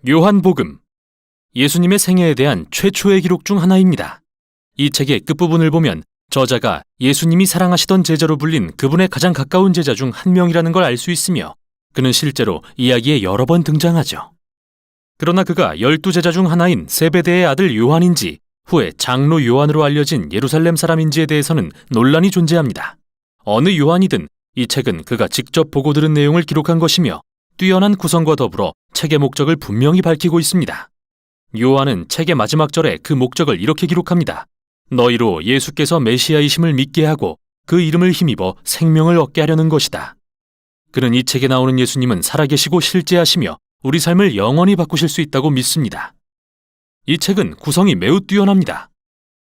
요한복음, 예수님의 생애에 대한 최초의 기록 중 하나입니다. 이 책의 끝부분을 보면 저자가 예수님이 사랑하시던 제자로 불린 그분의 가장 가까운 제자 중 한 명이라는 걸 알 수 있으며 그는 실제로 이야기에 여러 번 등장하죠. 그러나 그가 12제자 중 하나인 세베대의 아들 요한인지 후에 장로 요한으로 알려진 예루살렘 사람인지에 대해서는 논란이 존재합니다. 어느 요한이든 이 책은 그가 직접 보고 들은 내용을 기록한 것이며 뛰어난 구성과 더불어 책의 목적을 분명히 밝히고 있습니다. 요한은 책의 마지막 절에 그 목적을 이렇게 기록합니다. 너희로 예수께서 메시아이심을 믿게 하고 그 이름을 힘입어 생명을 얻게 하려는 것이다. 그는 이 책에 나오는 예수님은 살아계시고 실제하시며 우리 삶을 영원히 바꾸실 수 있다고 믿습니다. 이 책은 구성이 매우 뛰어납니다.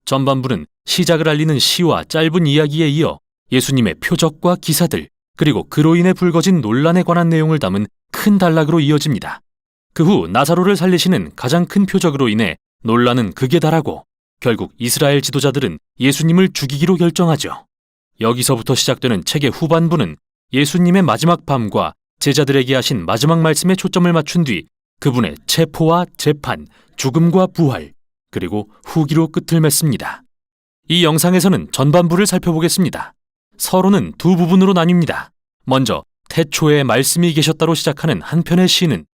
전반부는 시작을 알리는 시와 짧은 이야기에 이어 예수님의 표적과 기사들, 그리고 그로 인해 불거진 논란에 관한 내용을 담은 큰 단락으로 이어집니다. 그 후 나사로를 살리시는 가장 큰 표적으로 인해 논란은 극에 달하고 결국 이스라엘 지도자들은 예수님을 죽이기로 결정하죠. 여기서부터 시작되는 책의 후반부는 예수님의 마지막 밤과 제자들에게 하신 마지막 말씀에 초점을 맞춘 뒤 그분의 체포와 재판, 죽음과 부활, 그리고 후기로 끝을 맺습니다. 이 영상에서는 전반부를 살펴보겠습니다. 서론은 두 부분으로 나뉩니다. 먼저 태초에 말씀이 계셨다로 시작하는 한 편의 시는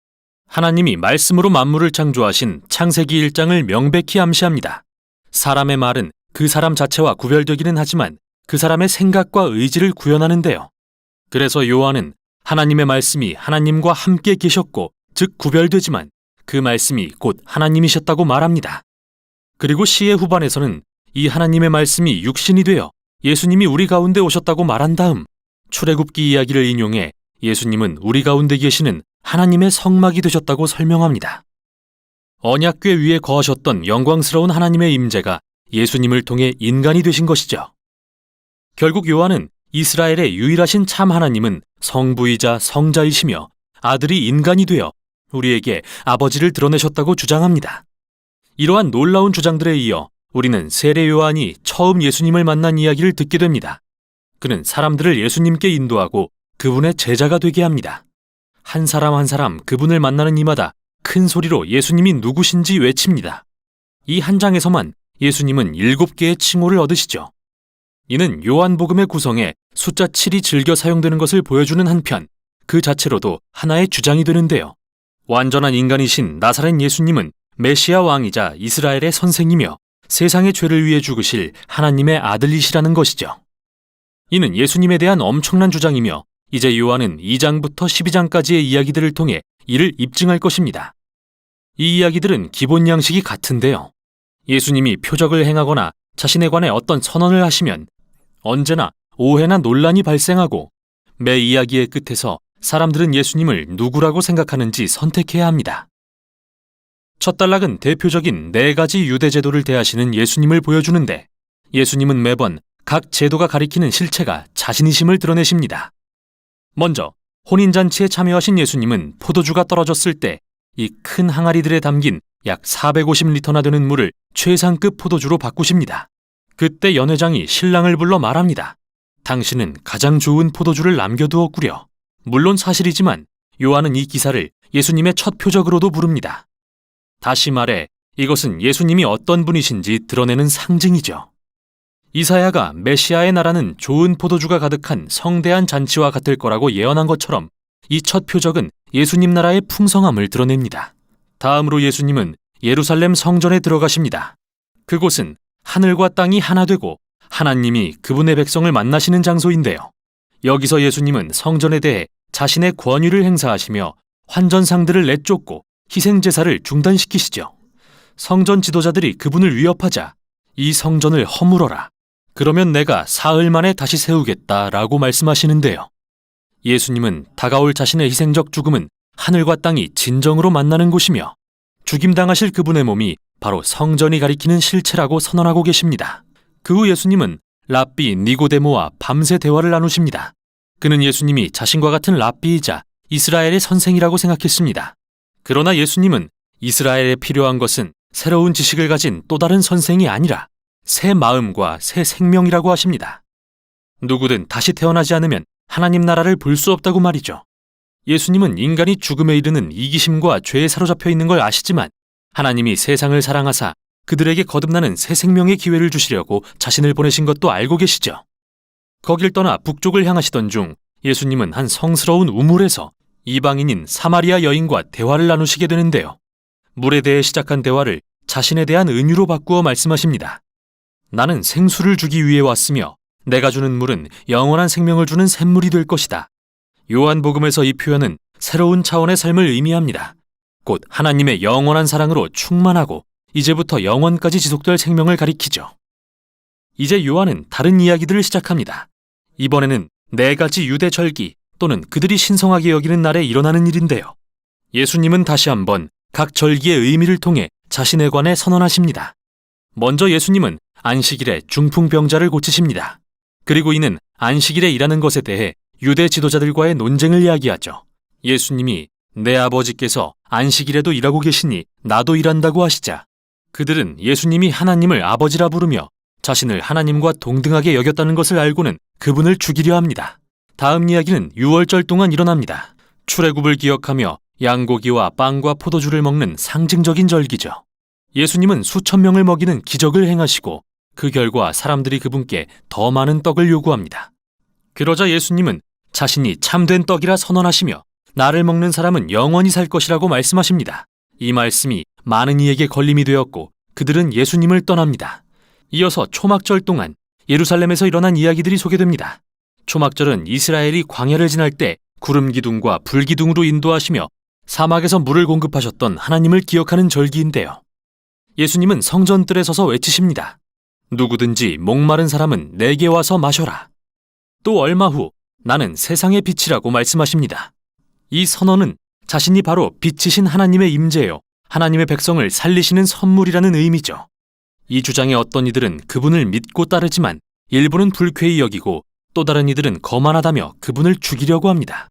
하나님이 말씀으로 만물을 창조하신 창세기 1장을 명백히 암시합니다. 사람의 말은 그 사람 자체와 구별되기는 하지만 그 사람의 생각과 의지를 구현하는데요. 그래서 요한은 하나님의 말씀이 하나님과 함께 계셨고 즉 구별되지만 그 말씀이 곧 하나님이셨다고 말합니다. 그리고 시의 후반에서는 이 하나님의 말씀이 육신이 되어 예수님이 우리 가운데 오셨다고 말한 다음 출애굽기 이야기를 인용해 예수님은 우리 가운데 계시는 하나님의 성막이 되셨다고 설명합니다. 언약궤 위에 거하셨던 영광스러운 하나님의 임재가 예수님을 통해 인간이 되신 것이죠. 결국 요한은 이스라엘의 유일하신 참 하나님은 성부이자 성자이시며 아들이 인간이 되어 우리에게 아버지를 드러내셨다고 주장합니다. 이러한 놀라운 주장들에 이어 우리는 세례 요한이 처음 예수님을 만난 이야기를 듣게 됩니다. 그는 사람들을 예수님께 인도하고 그분의 제자가 되게 합니다. 한 사람 한 사람 그분을 만나는 이마다 큰 소리로 예수님이 누구신지 외칩니다. 이 한 장에서만 예수님은 7개의 칭호를 얻으시죠. 이는 요한복음의 구성에 숫자 7이 즐겨 사용되는 것을 보여주는 한편 그 자체로도 하나의 주장이 되는데요. 완전한 인간이신 나사렛 예수님은 메시아 왕이자 이스라엘의 선생이며 세상의 죄를 위해 죽으실 하나님의 아들이시라는 것이죠. 이는 예수님에 대한 엄청난 주장이며 이제 요한은 2장부터 12장까지의 이야기들을 통해 이를 입증할 것입니다. 이 이야기들은 기본 양식이 같은데요. 예수님이 표적을 행하거나 자신에 관해 어떤 선언을 하시면 언제나 오해나 논란이 발생하고 매 이야기의 끝에서 사람들은 예수님을 누구라고 생각하는지 선택해야 합니다. 첫 단락은 대표적인 4가지 유대 제도를 대하시는 예수님을 보여주는데 예수님은 매번 각 제도가 가리키는 실체가 자신이심을 드러내십니다. 먼저 혼인잔치에 참여하신 예수님은 포도주가 떨어졌을 때 이 큰 항아리들에 담긴 약 450리터나 되는 물을 최상급 포도주로 바꾸십니다. 그때 연회장이 신랑을 불러 말합니다. 당신은 가장 좋은 포도주를 남겨두었구려. 물론 사실이지만 요한은 이 기사를 예수님의 첫 표적으로도 부릅니다. 다시 말해 이것은 예수님이 어떤 분이신지 드러내는 상징이죠. 이사야가 메시아의 나라는 좋은 포도주가 가득한 성대한 잔치와 같을 거라고 예언한 것처럼 이 첫 표적은 예수님 나라의 풍성함을 드러냅니다. 다음으로 예수님은 예루살렘 성전에 들어가십니다. 그곳은 하늘과 땅이 하나 되고 하나님이 그분의 백성을 만나시는 장소인데요. 여기서 예수님은 성전에 대해 자신의 권위를 행사하시며 환전상들을 내쫓고 희생제사를 중단시키시죠. 성전 지도자들이 그분을 위협하자 이 성전을 허물어라. 그러면 내가 사흘 만에 다시 세우겠다라고 말씀하시는데요. 예수님은 다가올 자신의 희생적 죽음은 하늘과 땅이 진정으로 만나는 곳이며 죽임당하실 그분의 몸이 바로 성전이 가리키는 실체라고 선언하고 계십니다. 그 후 예수님은 랍비 니고데모와 밤새 대화를 나누십니다. 그는 예수님이 자신과 같은 랍비이자 이스라엘의 선생이라고 생각했습니다. 그러나 예수님은 이스라엘에 필요한 것은 새로운 지식을 가진 또 다른 선생이 아니라 새 마음과 새 생명이라고 하십니다. 누구든 다시 태어나지 않으면 하나님 나라를 볼 수 없다고 말이죠. 예수님은 인간이 죽음에 이르는 이기심과 죄에 사로잡혀 있는 걸 아시지만 하나님이 세상을 사랑하사 그들에게 거듭나는 새 생명의 기회를 주시려고 자신을 보내신 것도 알고 계시죠. 거길 떠나 북쪽을 향하시던 중 예수님은 한 성스러운 우물에서 이방인인 사마리아 여인과 대화를 나누시게 되는데요. 물에 대해 시작한 대화를 자신에 대한 은유로 바꾸어 말씀하십니다. 나는 생수를 주기 위해 왔으며 내가 주는 물은 영원한 생명을 주는 샘물이 될 것이다. 요한복음에서 이 표현은 새로운 차원의 삶을 의미합니다. 곧 하나님의 영원한 사랑으로 충만하고 이제부터 영원까지 지속될 생명을 가리키죠. 이제 요한은 다른 이야기들을 시작합니다. 이번에는 4가지 유대 절기 또는 그들이 신성하게 여기는 날에 일어나는 일인데요. 예수님은 다시 한번 각 절기의 의미를 통해 자신에 관해 선언하십니다. 먼저 예수님은 안식일에 중풍병자를 고치십니다. 그리고 이는 안식일에 일하는 것에 대해 유대 지도자들과의 논쟁을 이야기하죠. 예수님이 내 아버지께서 안식일에도 일하고 계시니 나도 일한다고 하시자 그들은 예수님이 하나님을 아버지라 부르며 자신을 하나님과 동등하게 여겼다는 것을 알고는 그분을 죽이려 합니다. 다음 이야기는 유월절 동안 일어납니다. 출애굽을 기억하며 양고기와 빵과 포도주를 먹는 상징적인 절기죠. 예수님은 수천 명을 먹이는 기적을 행하시고 그 결과 사람들이 그분께 더 많은 떡을 요구합니다. 그러자 예수님은 자신이 참된 떡이라 선언하시며 나를 먹는 사람은 영원히 살 것이라고 말씀하십니다. 이 말씀이 많은 이에게 걸림이 되었고 그들은 예수님을 떠납니다. 이어서 초막절 동안 예루살렘에서 일어난 이야기들이 소개됩니다. 초막절은 이스라엘이 광야를 지날 때 구름 기둥과 불 기둥으로 인도하시며 사막에서 물을 공급하셨던 하나님을 기억하는 절기인데요. 예수님은 성전뜰에 서서 외치십니다. 누구든지 목마른 사람은 내게 와서 마셔라. 또 얼마 후 나는 세상의 빛이라고 말씀하십니다. 이 선언은 자신이 바로 빛이신 하나님의 임재요, 하나님의 백성을 살리시는 선물이라는 의미죠. 이 주장의 어떤 이들은 그분을 믿고 따르지만 일부는 불쾌히 여기고 또 다른 이들은 거만하다며 그분을 죽이려고 합니다.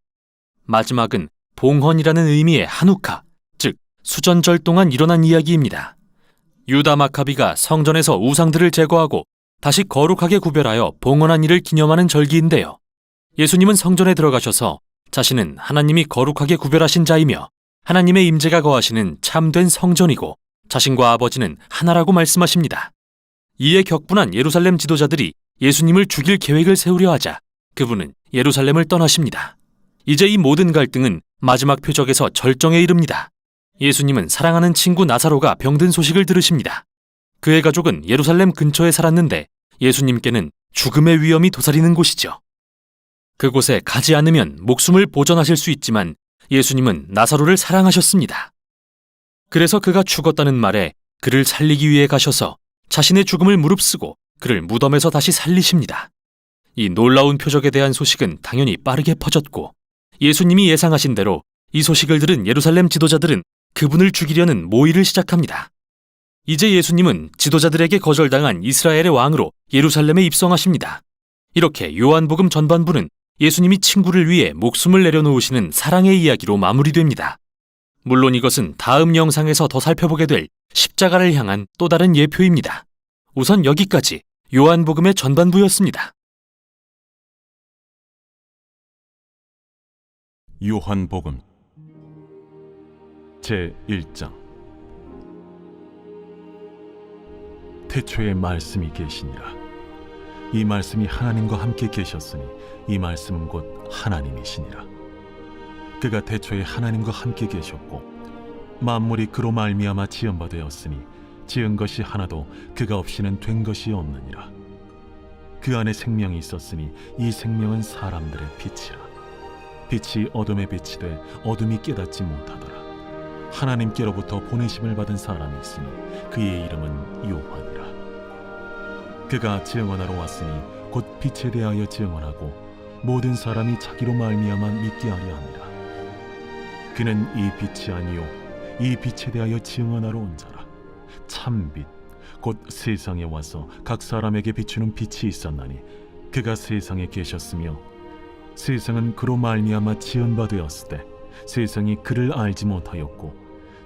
마지막은 봉헌이라는 의미의 한우카, 즉 수전절 동안 일어난 이야기입니다. 유다 마카비가 성전에서 우상들을 제거하고 다시 거룩하게 구별하여 봉헌한 일을 기념하는 절기인데요. 예수님은 성전에 들어가셔서 자신은 하나님이 거룩하게 구별하신 자이며 하나님의 임재가 거하시는 참된 성전이고 자신과 아버지는 하나라고 말씀하십니다. 이에 격분한 예루살렘 지도자들이 예수님을 죽일 계획을 세우려 하자 그분은 예루살렘을 떠나십니다. 이제 이 모든 갈등은 마지막 표적에서 절정에 이릅니다. 예수님은 사랑하는 친구 나사로가 병든 소식을 들으십니다. 그의 가족은 예루살렘 근처에 살았는데 예수님께는 죽음의 위험이 도사리는 곳이죠. 그곳에 가지 않으면 목숨을 보전하실 수 있지만 예수님은 나사로를 사랑하셨습니다. 그래서 그가 죽었다는 말에 그를 살리기 위해 가셔서 자신의 죽음을 무릅쓰고 그를 무덤에서 다시 살리십니다. 이 놀라운 표적에 대한 소식은 당연히 빠르게 퍼졌고 예수님이 예상하신 대로 이 소식을 들은 예루살렘 지도자들은 그분을 죽이려는 모의를 시작합니다. 이제 예수님은 지도자들에게 거절당한 이스라엘의 왕으로 예루살렘에 입성하십니다. 이렇게 요한복음 전반부는 예수님이 친구를 위해 목숨을 내려놓으시는 사랑의 이야기로 마무리됩니다. 물론 이것은 다음 영상에서 더 살펴보게 될 십자가를 향한 또 다른 예표입니다. 우선 여기까지 요한복음의 전반부였습니다. 요한복음 제1장. 태초에 말씀이 계시니라. 이 말씀이 하나님과 함께 계셨으니 이 말씀은 곧 하나님이시니라. 그가 태초에 하나님과 함께 계셨고 만물이 그로 말미암아 지은 바 되었으니 지은 것이 하나도 그가 없이는 된 것이 없느니라. 그 안에 생명이 있었으니 이 생명은 사람들의 빛이라. 빛이 어둠에 빛이 돼 어둠이 깨닫지 못하더라. 하나님께로부터 보내심을 받은 사람이 있으니 그의 이름은 요한이라. 그가 증언하러 왔으니 곧 빛에 대하여 증언하고 모든 사람이 자기로 말미암아 믿게 하려 함이라. 그는 이 빛이 아니요 이 빛에 대하여 증언하러 온 자라. 참빛 곧 세상에 와서 각 사람에게 비추는 빛이 있었나니 그가 세상에 계셨으며 세상은 그로 말미암아 지은 바 되었을 때 세상이 그를 알지 못하였고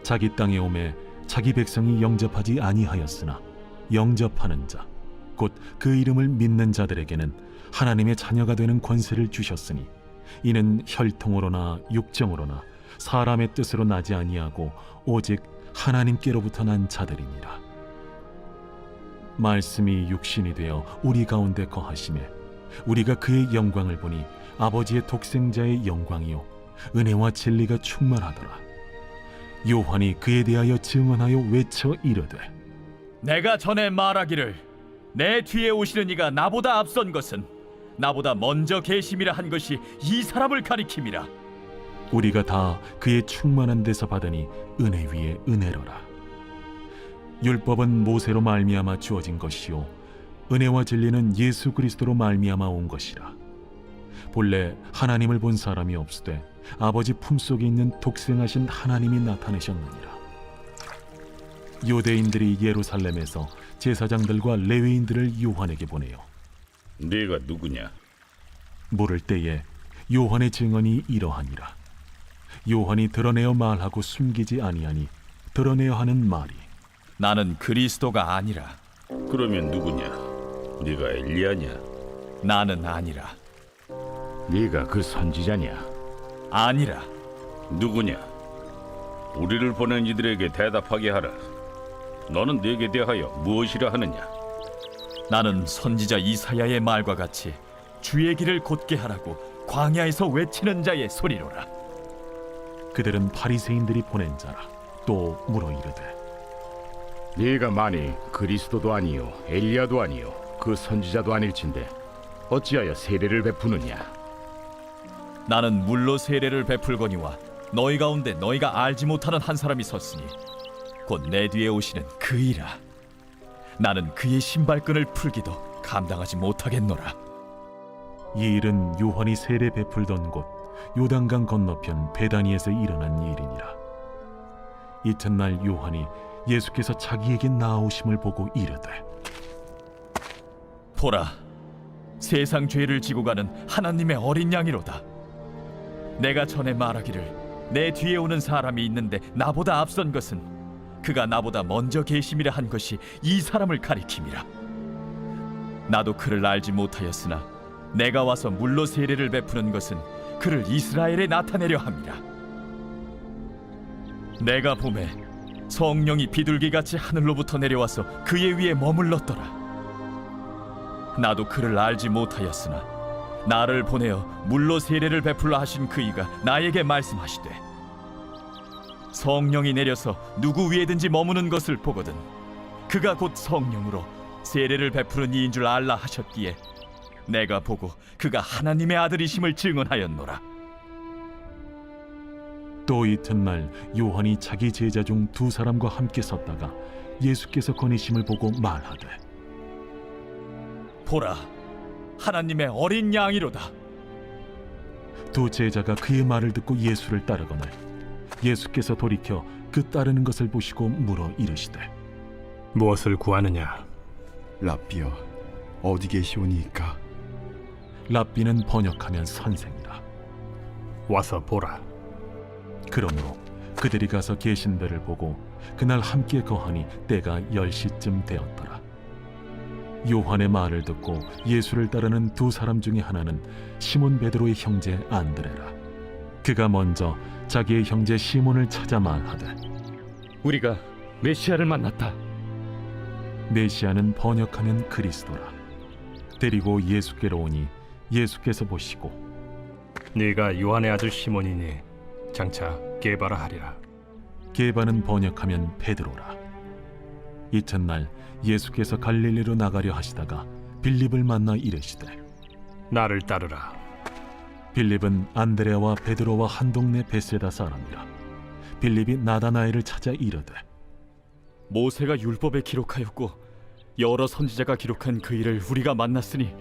자기 땅에 오매 자기 백성이 영접하지 아니하였으나 영접하는 자 곧 그 이름을 믿는 자들에게는 하나님의 자녀가 되는 권세를 주셨으니 이는 혈통으로나 육정으로나 사람의 뜻으로 나지 아니하고 오직 하나님께로부터 난 자들이니라. 말씀이 육신이 되어 우리 가운데 거하심에 우리가 그의 영광을 보니 아버지의 독생자의 영광이요 은혜와 진리가 충만하더라. 요한이 그에 대하여 증언하여 외쳐 이르되 내가 전에 말하기를 내 뒤에 오시는 이가 나보다 앞선 것은 나보다 먼저 계심이라 한 것이 이 사람을 가리킴이라. 우리가 다 그의 충만한 데서 받으니 은혜 위에 은혜로라. 율법은 모세로 말미암아 주어진 것이요 은혜와 진리는 예수 그리스도로 말미암아 온 것이라. 본래 하나님을 본 사람이 없으되 아버지 품속에 있는 독생하신 하나님이 나타내셨느니라. 유대인들이 예루살렘에서 제사장들과 레위인들을 요한에게 보내요. 네가 누구냐? 물을 때에 요한의 증언이 이러하니라. 요한이 드러내어 말하고 숨기지 아니하니 드러내어 하는 말이 나는 그리스도가 아니라. 그러면 누구냐? 네가 엘리야냐? 나는 아니라. 네가 그 선지자냐? 아니라. 누구냐? 우리를 보낸 이들에게 대답하게 하라. 너는 네게 대하여 무엇이라 하느냐? 나는 선지자 이사야의 말과 같이 주의 길을 곧게 하라고 광야에서 외치는 자의 소리로라. 그들은 바리새인들이 보낸 자라. 또 물어 이르되 네가 만일 그리스도도 아니요 엘리야도 아니요 그 선지자도 아닐진데 어찌하여 세례를 베푸느냐? 나는 물로 세례를 베풀거니와 너희 가운데 너희가 알지 못하는 한 사람이 섰으니 곧 내 뒤에 오시는 그이라. 나는 그의 신발끈을 풀기도 감당하지 못하겠노라. 이 일은 요한이 세례 베풀던 곳 요단강 건너편 베다니에서 일어난 일이니라. 이튿날 요한이 예수께서 자기에게 나아오심을 보고 이르되 보라, 세상 죄를 지고 가는 하나님의 어린 양이로다. 내가 전에 말하기를 내 뒤에 오는 사람이 있는데 나보다 앞선 것은 그가 나보다 먼저 계심이라 한 것이 이 사람을 가리킴이라. 나도 그를 알지 못하였으나 내가 와서 물로 세례를 베푸는 것은 그를 이스라엘에 나타내려 함이라. 내가 보매 성령이 비둘기같이 하늘로부터 내려와서 그의 위에 머물렀더라. 나도 그를 알지 못하였으나 나를 보내어 물로 세례를 베풀라 하신 그이가 나에게 말씀하시되 성령이 내려서 누구 위에든지 머무는 것을 보거든 그가 곧 성령으로 세례를 베푸는 이인 줄 알라 하셨기에 내가 보고 그가 하나님의 아들이심을 증언하였노라. 또 이튿날 요한이 자기 제자 중 두 사람과 함께 섰다가 예수께서 거니심을 보고 말하되 보라, 하나님의 어린 양이로다. 두 제자가 그의 말을 듣고 예수를 따르거늘 예수께서 돌이켜 그 따르는 것을 보시고 물어 이르시되 무엇을 구하느냐? 랍비여, 어디 계시오니이까? 랍비는 번역하면 선생이라. 와서 보라. 그러므로 그들이 가서 계신 데를 보고 그날 함께 거하니 때가 10시쯤 되었더라. 요한의 말을 듣고 예수를 따르는 두 사람 중에 하나는 시몬 베드로의 형제 안드레라. 그가 먼저 자기의 형제 시몬을 찾아 말하되 우리가 메시아를 만났다. 메시아는 번역하면 그리스도라. 데리고 예수께로 오니 예수께서 보시고 네가 요한의 아들 시몬이니 장차 게바라 하리라. 게바는 번역하면 베드로라. 이튿날 예수께서 갈릴리로 나가려 하시다가 빌립을 만나 이르시되 나를 따르라. 빌립은 안드레와 베드로와 한 동네 베세다 사람이라. 빌립이 나다나엘을 찾아 이르되 모세가 율법에 기록하였고 여러 선지자가 기록한 그 일을 우리가 만났으니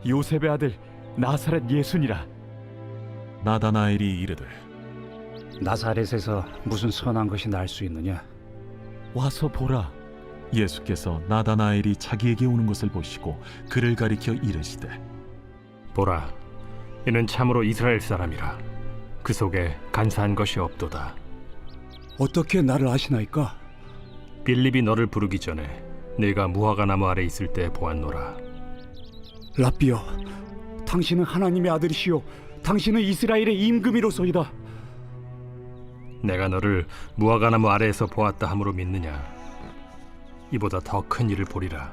요셉의 아들 나사렛 예수니라. 나다나엘이 이르되 나사렛에서 무슨 선한 것이 날 수 있느냐? 와서 보라. 예수께서 나다나엘이 자기에게 오는 것을 보시고 그를 가리켜 이르시되 보라, 이는 참으로 이스라엘 사람이라. 그 속에 간사한 것이 없도다. 어떻게 나를 아시나이까? 빌립이 너를 부르기 전에 네가 무화과 나무 아래 있을 때 보았노라. 랍비여, 당신은 하나님의 아들이시요 당신은 이스라엘의 임금이로소이다. 내가 너를 무화과나무 아래에서 보았다 함으로 믿느냐? 이보다 더 큰 일을 보리라.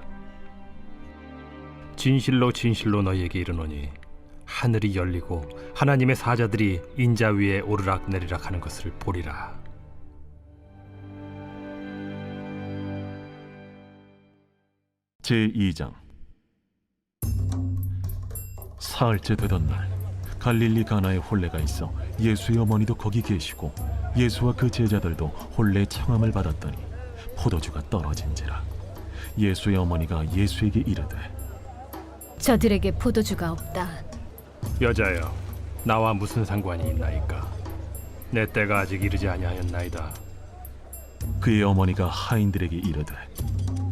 진실로 진실로 너희에게 이르노니 하늘이 열리고 하나님의 사자들이 인자 위에 오르락 내리락 하는 것을 보리라. 제2장. 사흘째 되던 날 갈릴리 가나에 혼례가 있어 예수의 어머니도 거기 계시고 예수와 그 제자들도 혼례 청함을 받았더니 포도주가 떨어진지라. 예수의 어머니가 예수에게 이르되 저들에게 포도주가 없다. 여자여, 나와 무슨 상관이 있나이까? 내 때가 아직 이르지 아니하였나이다. 그의 어머니가 하인들에게 이르되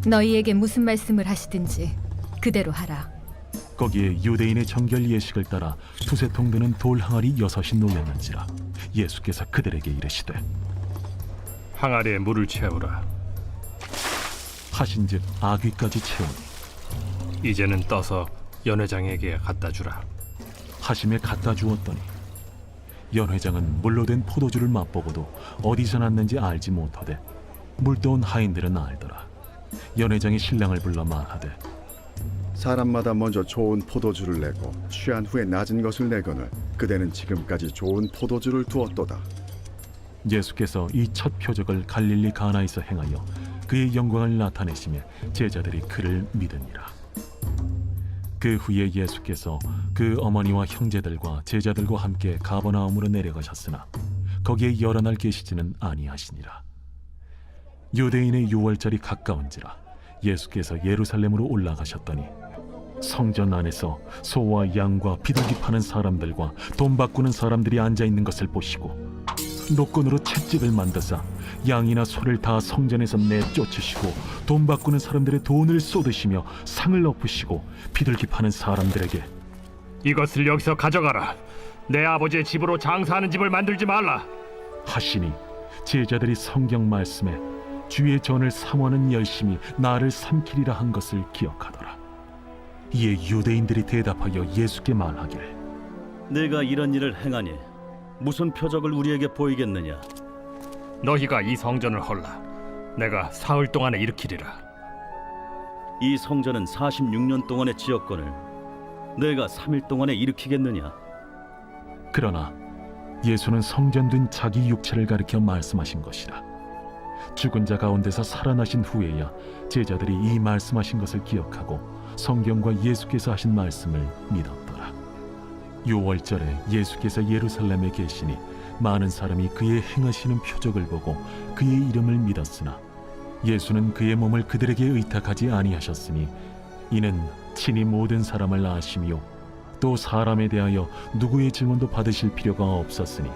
너희에게 무슨 말씀을 하시든지 그대로 하라. 거기에 유대인의 정결 예식을 따라 두세 통 되는 돌 항아리 6이 놓였는지라. 예수께서 그들에게 이르시되 항아리에 물을 채우라. 하신즉 아귀까지 채우니 이제는 떠서 연회장에게 갖다 주라. 하심에 갖다 주었더니 연회장은 물로 된 포도주를 맛보고도 어디서 났는지 알지 못하되 물떠온 하인들은 알더라. 연회장이 신랑을 불러 말하되 사람마다 먼저 좋은 포도주를 내고 취한 후에 낮은 것을 내거늘 그대는 지금까지 좋은 포도주를 두었도다. 예수께서 이 첫 표적을 갈릴리 가나에서 행하여 그의 영광을 나타내시며 제자들이 그를 믿으니라. 그 후에 예수께서 그 어머니와 형제들과 제자들과 함께 가버나움으로 내려가셨으나 거기에 여러 날 계시지는 아니하시니라. 유대인의 유월절이 가까운지라 예수께서 예루살렘으로 올라가셨더니 성전 안에서 소와 양과 비둘기 파는 사람들과 돈 바꾸는 사람들이 앉아 있는 것을 보시고 노끈으로 채찍을 만드사 양이나 소를 다 성전에서 내쫓으시고 돈 바꾸는 사람들의 돈을 쏟으시며 상을 엎으시고 비둘기 파는 사람들에게 이것을 여기서 가져가라. 내 아버지의 집으로 장사하는 집을 만들지 말라 하시니 제자들이 성경 말씀에 주의 전을 사모하는 열심히 나를 삼키리라 한 것을 기억하더라. 이에 유대인들이 대답하여 예수께 말하기를 내가 이런 일을 행하니 무슨 표적을 우리에게 보이겠느냐? 너희가 이 성전을 헐라. 내가 사흘 동안에 일으키리라. 이 성전은 46년 동안의 지었거늘 내가 3일 동안에 일으키겠느냐? 그러나 예수는 성전된 자기 육체를 가리켜 말씀하신 것이라. 죽은 자 가운데서 살아나신 후에야 제자들이 이 말씀하신 것을 기억하고 성경과 예수께서 하신 말씀을 믿었더라. 유월절에 예수께서 예루살렘에 계시니 많은 사람이 그의 행하시는 표적을 보고 그의 이름을 믿었으나 예수는 그의 몸을 그들에게 의탁하지 아니하셨으니 이는 친히 모든 사람을 아시며 또 사람에 대하여 누구의 증언도 받으실 필요가 없었으니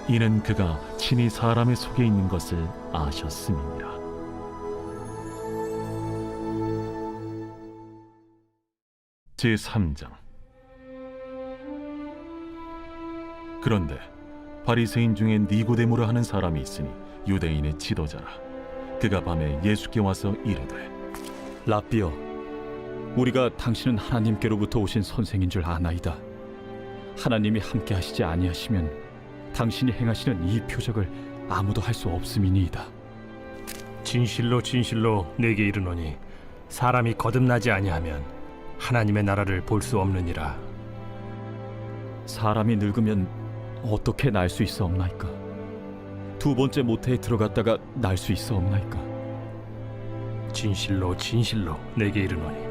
이는 그가 친히 사람의 속에 있는 것을 아셨음이니라. 제3장. 그런데 바리새인 중에 니고데모라 하는 사람이 있으니 유대인의 지도자라. 그가 밤에 예수께 와서 이르되 라삐여, 우리가 당신은 하나님께로부터 오신 선생인 줄 아나이다. 하나님이 함께 하시지 아니하시면 당신이 행하시는 이 표적을 아무도 할 수 없음이니이다. 진실로 진실로 내게 이르노니 사람이 거듭나지 아니하면 하나님의 나라를 볼 수 없느니라. 사람이 늙으면 어떻게 날 수 있사옵나이까? 두 번째 모태에 들어갔다가 날 수 있사옵나이까? 진실로 진실로 내게 이르노니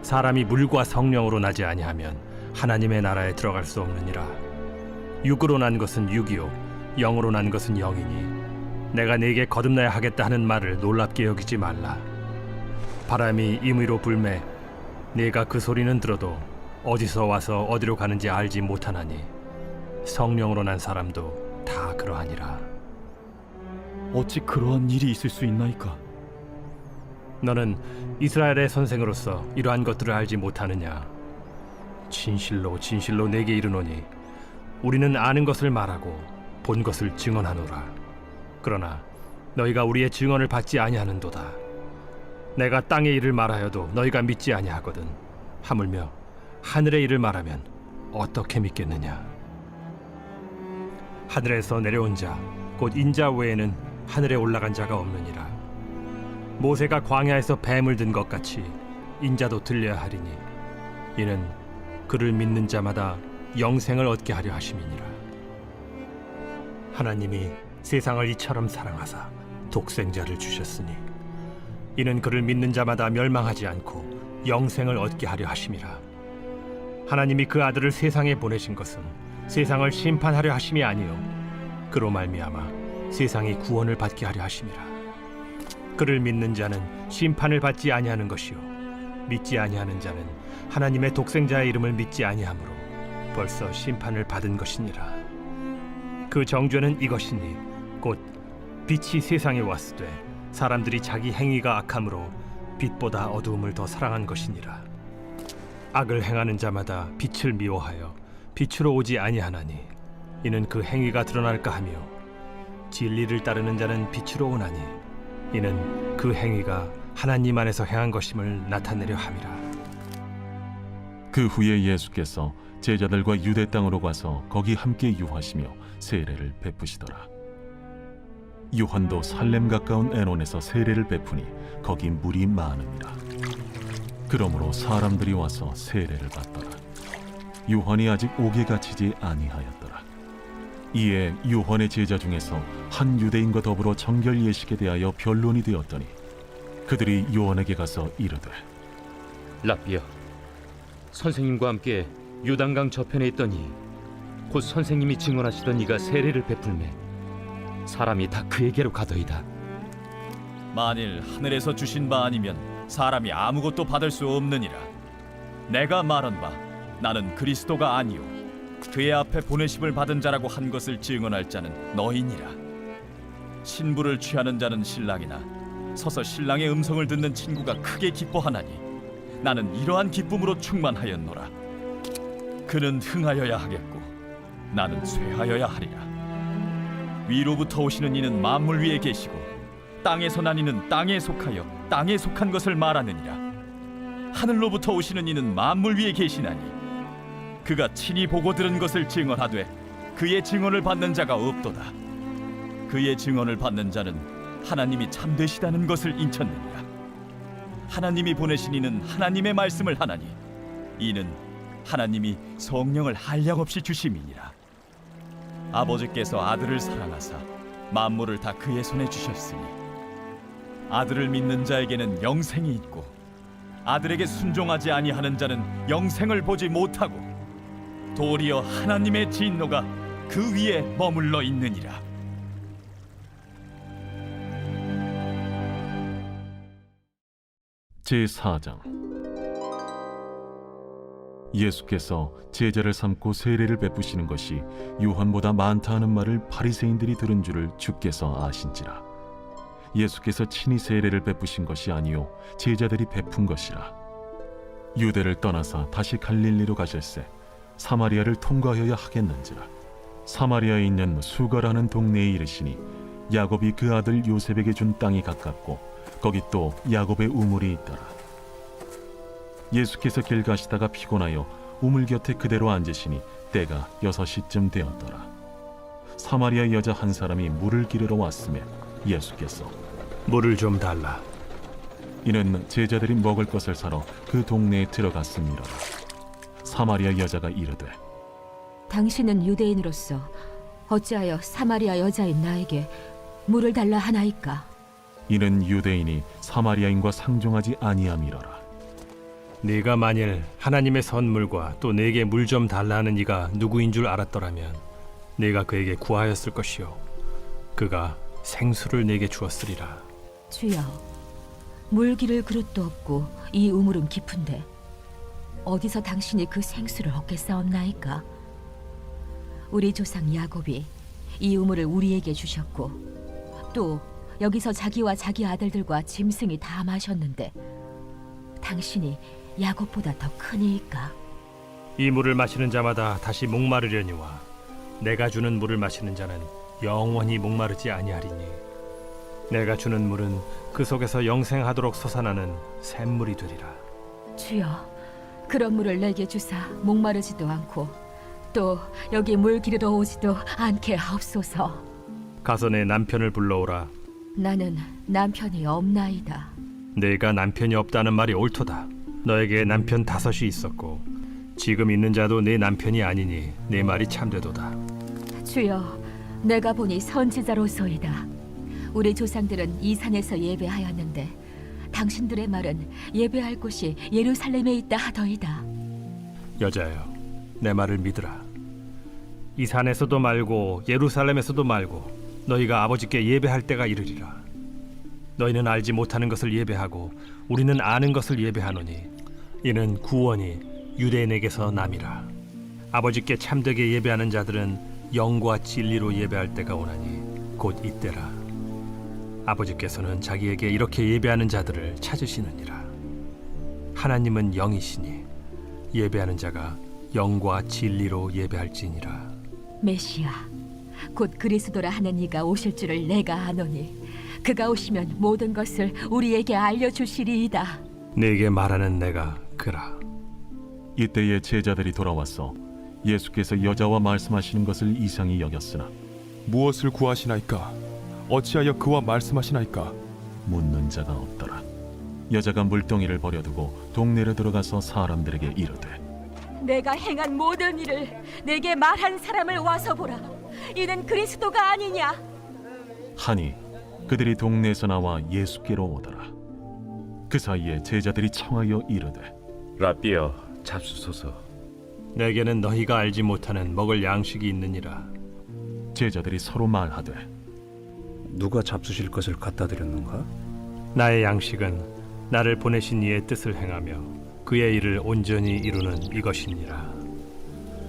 사람이 물과 성령으로 나지 아니하면 하나님의 나라에 들어갈 수 없느니라. 육으로 난 것은 육이요 영으로 난 것은 영이니 내가 네게 거듭나야 하겠다 하는 말을 놀랍게 여기지 말라. 바람이 임의로 불매 네가 그 소리는 들어도 어디서 와서 어디로 가는지 알지 못하나니 성령으로 난 사람도 다 그러하니라. 어찌 그러한 일이 있을 수 있나이까? 너는 이스라엘의 선생으로서 이러한 것들을 알지 못하느냐? 진실로 진실로 내게 이르노니 우리는 아는 것을 말하고 본 것을 증언하노라. 그러나 너희가 우리의 증언을 받지 아니하는도다. 내가 땅의 일을 말하여도 너희가 믿지 아니하거든. 하물며 하늘의 일을 말하면 어떻게 믿겠느냐? 하늘에서 내려온 자 곧 인자 외에는 하늘에 올라간 자가 없느니라. 모세가 광야에서 뱀을 든 것 같이 인자도 들려야 하리니 이는 그를 믿는 자마다 영생을 얻게 하려 하심이니라. 하나님이 세상을 이처럼 사랑하사 독생자를 주셨으니 이는 그를 믿는 자마다 멸망하지 않고 영생을 얻게 하려 하심이라. 하나님이 그 아들을 세상에 보내신 것은 세상을 심판하려 하심이 아니요 그로 말미암아 세상이 구원을 받게 하려 하심이라. 그를 믿는 자는 심판을 받지 아니하는 것이요 믿지 아니하는 자는 하나님의 독생자의 이름을 믿지 아니하므로 벌써 심판을 받은 것이니라. 그 정죄는 이것이니 곧 빛이 세상에 왔으되 사람들이 자기 행위가 악함으로 빛보다 어두움을 더 사랑한 것이니라. 악을 행하는 자마다 빛을 미워하여 빛으로 오지 아니하나니 이는 그 행위가 드러날까 하며 진리를 따르는 자는 빛으로 오나니 이는 그 행위가 하나님 안에서 행한 것임을 나타내려 함이라. 그 후에 예수께서 제자들과 유대 땅으로 가서 거기 함께 유하시며 세례를 베푸시더라. 요한도 살렘 가까운 에논에서 세례를 베푸니 거기 물이 많으니라. 그러므로 사람들이 와서 세례를 받더라. 요한이 아직 옥에 갇히지 아니하였더라. 이에 요한의 제자 중에서 한 유대인과 더불어 정결 예식에 대하여 변론이 되었더니 그들이 요한에게 가서 이르되 라비여, 선생님과 함께 요단강 저편에 있더니 곧 선생님이 증언하시던 이가 세례를 베풀매 사람이 다 그에게로 가더이다. 만일 하늘에서 주신 바 아니면 사람이 아무것도 받을 수 없느니라. 내가 말한 바 나는 그리스도가 아니요 그의 앞에 보내심을 받은 자라고 한 것을 증언할 자는 너희니라. 신부를 취하는 자는 신랑이나 서서 신랑의 음성을 듣는 친구가 크게 기뻐하나니 나는 이러한 기쁨으로 충만하였노라. 그는 흥하여야 하겠고 나는 쇠하여야 하리라. 위로부터 오시는 이는 만물 위에 계시고 땅에서 난 이는 땅에 속하여 땅에 속한 것을 말하느니라. 하늘로부터 오시는 이는 만물 위에 계시나니 그가 친히 보고 들은 것을 증언하되 그의 증언을 받는 자가 없도다. 그의 증언을 받는 자는 하나님이 참되시다는 것을 인쳤느니라. 하나님이 보내신 이는 하나님의 말씀을 하나니 이는 하나님이 성령을 한량없이 주심이니라. 아버지께서 아들을 사랑하사 만물을 다 그의 손에 주셨으니 아들을 믿는 자에게는 영생이 있고 아들에게 순종하지 아니하는 자는 영생을 보지 못하고 도리어 하나님의 진노가 그 위에 머물러 있느니라. 제4장. 예수께서 제자를 삼고 세례를 베푸시는 것이 요한보다 많다 하는 말을 바리새인들이 들은 줄을 주께서 아신지라. 예수께서 친히 세례를 베푸신 것이 아니요 제자들이 베푼 것이라. 유대를 떠나서 다시 갈릴리로 가실새 사마리아를 통과하여야 하겠는지라. 사마리아에 있는 수가라는 동네에 이르시니 야곱이 그 아들 요셉에게 준 땅이 가깝고 거기 또 야곱의 우물이 있더라. 예수께서 길 가시다가 피곤하여 우물 곁에 그대로 앉으시니 때가 6시쯤 되었더라. 사마리아 여자 한 사람이 물을 기르러 왔으며 예수께서 물을 좀 달라. 이는 제자들이 먹을 것을 사러 그 동네에 들어갔음이라. 사마리아 여자가 이르되 당신은 유대인으로서 어찌하여 사마리아 여자인 나에게 물을 달라 하나이까? 이는 유대인이 사마리아인과 상종하지 아니함이로라. 네가 만일 하나님의 선물과 또 내게 물 좀 달라는 이가 누구인 줄 알았더라면 네가 그에게 구하였을 것이요 그가 생수를 내게 주었으리라. 주여, 물 기를 그릇도 없고 이 우물은 깊은데 어디서 당신이 그 생수를 얻겠사옵나이까? 우리 조상 야곱이 이 우물을 우리에게 주셨고 또 여기서 자기와 자기 아들들과 짐승이 다 마셨는데 당신이 야곱보다 더 크니이까? 이 물을 마시는 자마다 다시 목마르려니와 내가 주는 물을 마시는 자는 영원히 목마르지 아니하리니 내가 주는 물은 그 속에서 영생하도록 솟아나는 샘물이 되리라. 주여, 그런 물을 내게 주사 목마르지도 않고 또 여기 물 기르러 오지도 않게 하옵소서. 가서 내 남편을 불러오라. 나는 남편이 없나이다. 내가 남편이 없다는 말이 옳도다. 너에게 남편 5이 있었고 지금 있는 자도 내 남편이 아니니 내 말이 참되도다. 주여, 내가 보니 선지자로소이다. 우리 조상들은 이 산에서 예배하였는데 당신들의 말은 예배할 곳이 예루살렘에 있다 하더이다. 여자여, 내 말을 믿으라. 이 산에서도 말고 예루살렘에서도 말고 너희가 아버지께 예배할 때가 이르리라. 너희는 알지 못하는 것을 예배하고 우리는 아는 것을 예배하노니 이는 구원이 유대인에게서 남이라. 아버지께 참되게 예배하는 자들은 영과 진리로 예배할 때가 오나니 곧 이때라. 아버지께서는 자기에게 이렇게 예배하는 자들을 찾으시느니라. 하나님은 영이시니 예배하는 자가 영과 진리로 예배할지니라. 메시아, 곧 그리스도라 하는 이가 오실 줄을 내가 아노니 그가 오시면 모든 것을 우리에게 알려주시리이다. 네게 말하는 내가 그라. 이때에 제자들이 돌아와서 예수께서 여자와 말씀하시는 것을 이상히 여겼으나 무엇을 구하시나이까? 어찌하여 그와 말씀하시나이까? 묻는 자가 없더라. 여자가 물동이를 버려두고 동네로 들어가서 사람들에게 이르되 내가 행한 모든 일을 내게 말한 사람을 와서 보라. 이는 그리스도가 아니냐? 하니 그들이 동네에서 나와 예수께로 오더라. 그 사이에 제자들이 청하여 이르되 라삐여, 잡수소서. 내게는 너희가 알지 못하는 먹을 양식이 있느니라. 제자들이 서로 말하되 누가 잡수실 것을 갖다 드렸는가? 나의 양식은 나를 보내신 이의 뜻을 행하며 그의 일을 온전히 이루는 이것이니라.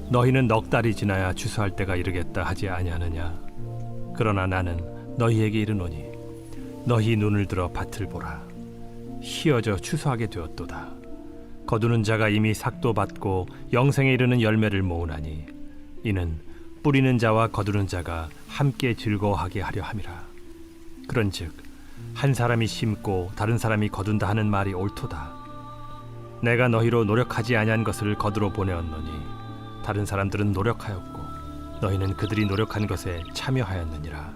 너희는 넉 달이 지나야 추수할 때가 이르겠다 하지 아니하느냐? 그러나 나는 너희에게 이르노니 너희 눈을 들어 밭을 보라. 희어져 추수하게 되었도다. 거두는 자가 이미 삭도 받고 영생에 이르는 열매를 모으나니 이는 뿌리는 자와 거두는 자가 함께 즐거워하게 하려 함이라. 그런즉 한 사람이 심고 다른 사람이 거둔다 하는 말이 옳도다. 내가 너희로 노력하지 아니한 것을 거두러 보내었노니 다른 사람들은 노력하였고 너희는 그들이 노력한 것에 참여하였느니라.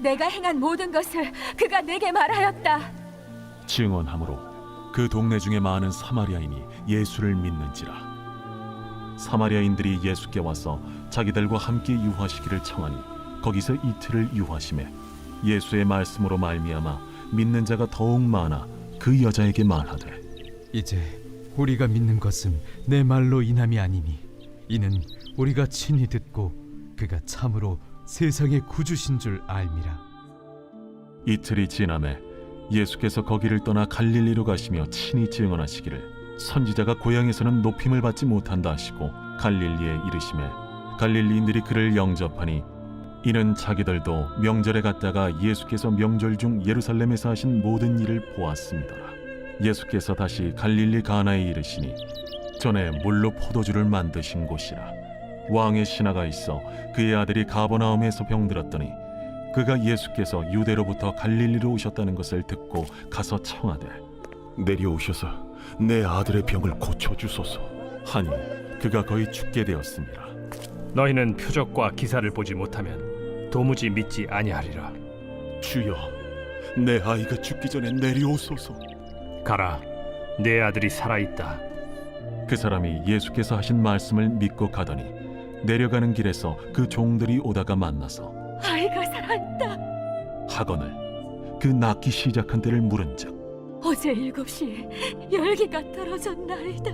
내가 행한 모든 것을 그가 내게 말하였다. 증언함으로 그 동네 중에 많은 사마리아인이 예수를 믿는지라. 사마리아인들이 예수께 와서 자기들과 함께 유하시기를 청하니 거기서 이틀을 유하심에 예수의 말씀으로 말미암아 믿는 자가 더욱 많아 그 여자에게 말하되 이제 우리가 믿는 것은 내 말로 인함이 아니니 이는 우리가 친히 듣고 그가 참으로 세상의 구주신 줄 알미라. 이틀이 지남에 예수께서 거기를 떠나 갈릴리로 가시며 친히 증언하시기를 선지자가 고향에서는 높임을 받지 못한다 하시고 갈릴리에 이르시매 갈릴리인들이 그를 영접하니 이는 자기들도 명절에 갔다가 예수께서 명절 중 예루살렘에서 하신 모든 일을 보았습니다라. 예수께서 다시 갈릴리 가나에 이르시니 전에 물로 포도주를 만드신 곳이라. 왕의 신하가 있어 그의 아들이 가버나움에서 병들었더니 그가 예수께서 유대로부터 갈릴리로 오셨다는 것을 듣고 가서 청하되 내려오셔서 내 아들의 병을 고쳐주소서 하니 그가 거의 죽게 되었습니다. 너희는 표적과 기사를 보지 못하면 도무지 믿지 아니하리라. 주여, 내 아이가 죽기 전에 내려오소서. 가라, 내 아들이 살아있다. 그 사람이 예수께서 하신 말씀을 믿고 가더니 내려가는 길에서 그 종들이 오다가 만나서 아이가 살아있다 하거늘 그 낳기 시작한 때를 물은즉 어제 7시에 열기가 떨어졌나이다.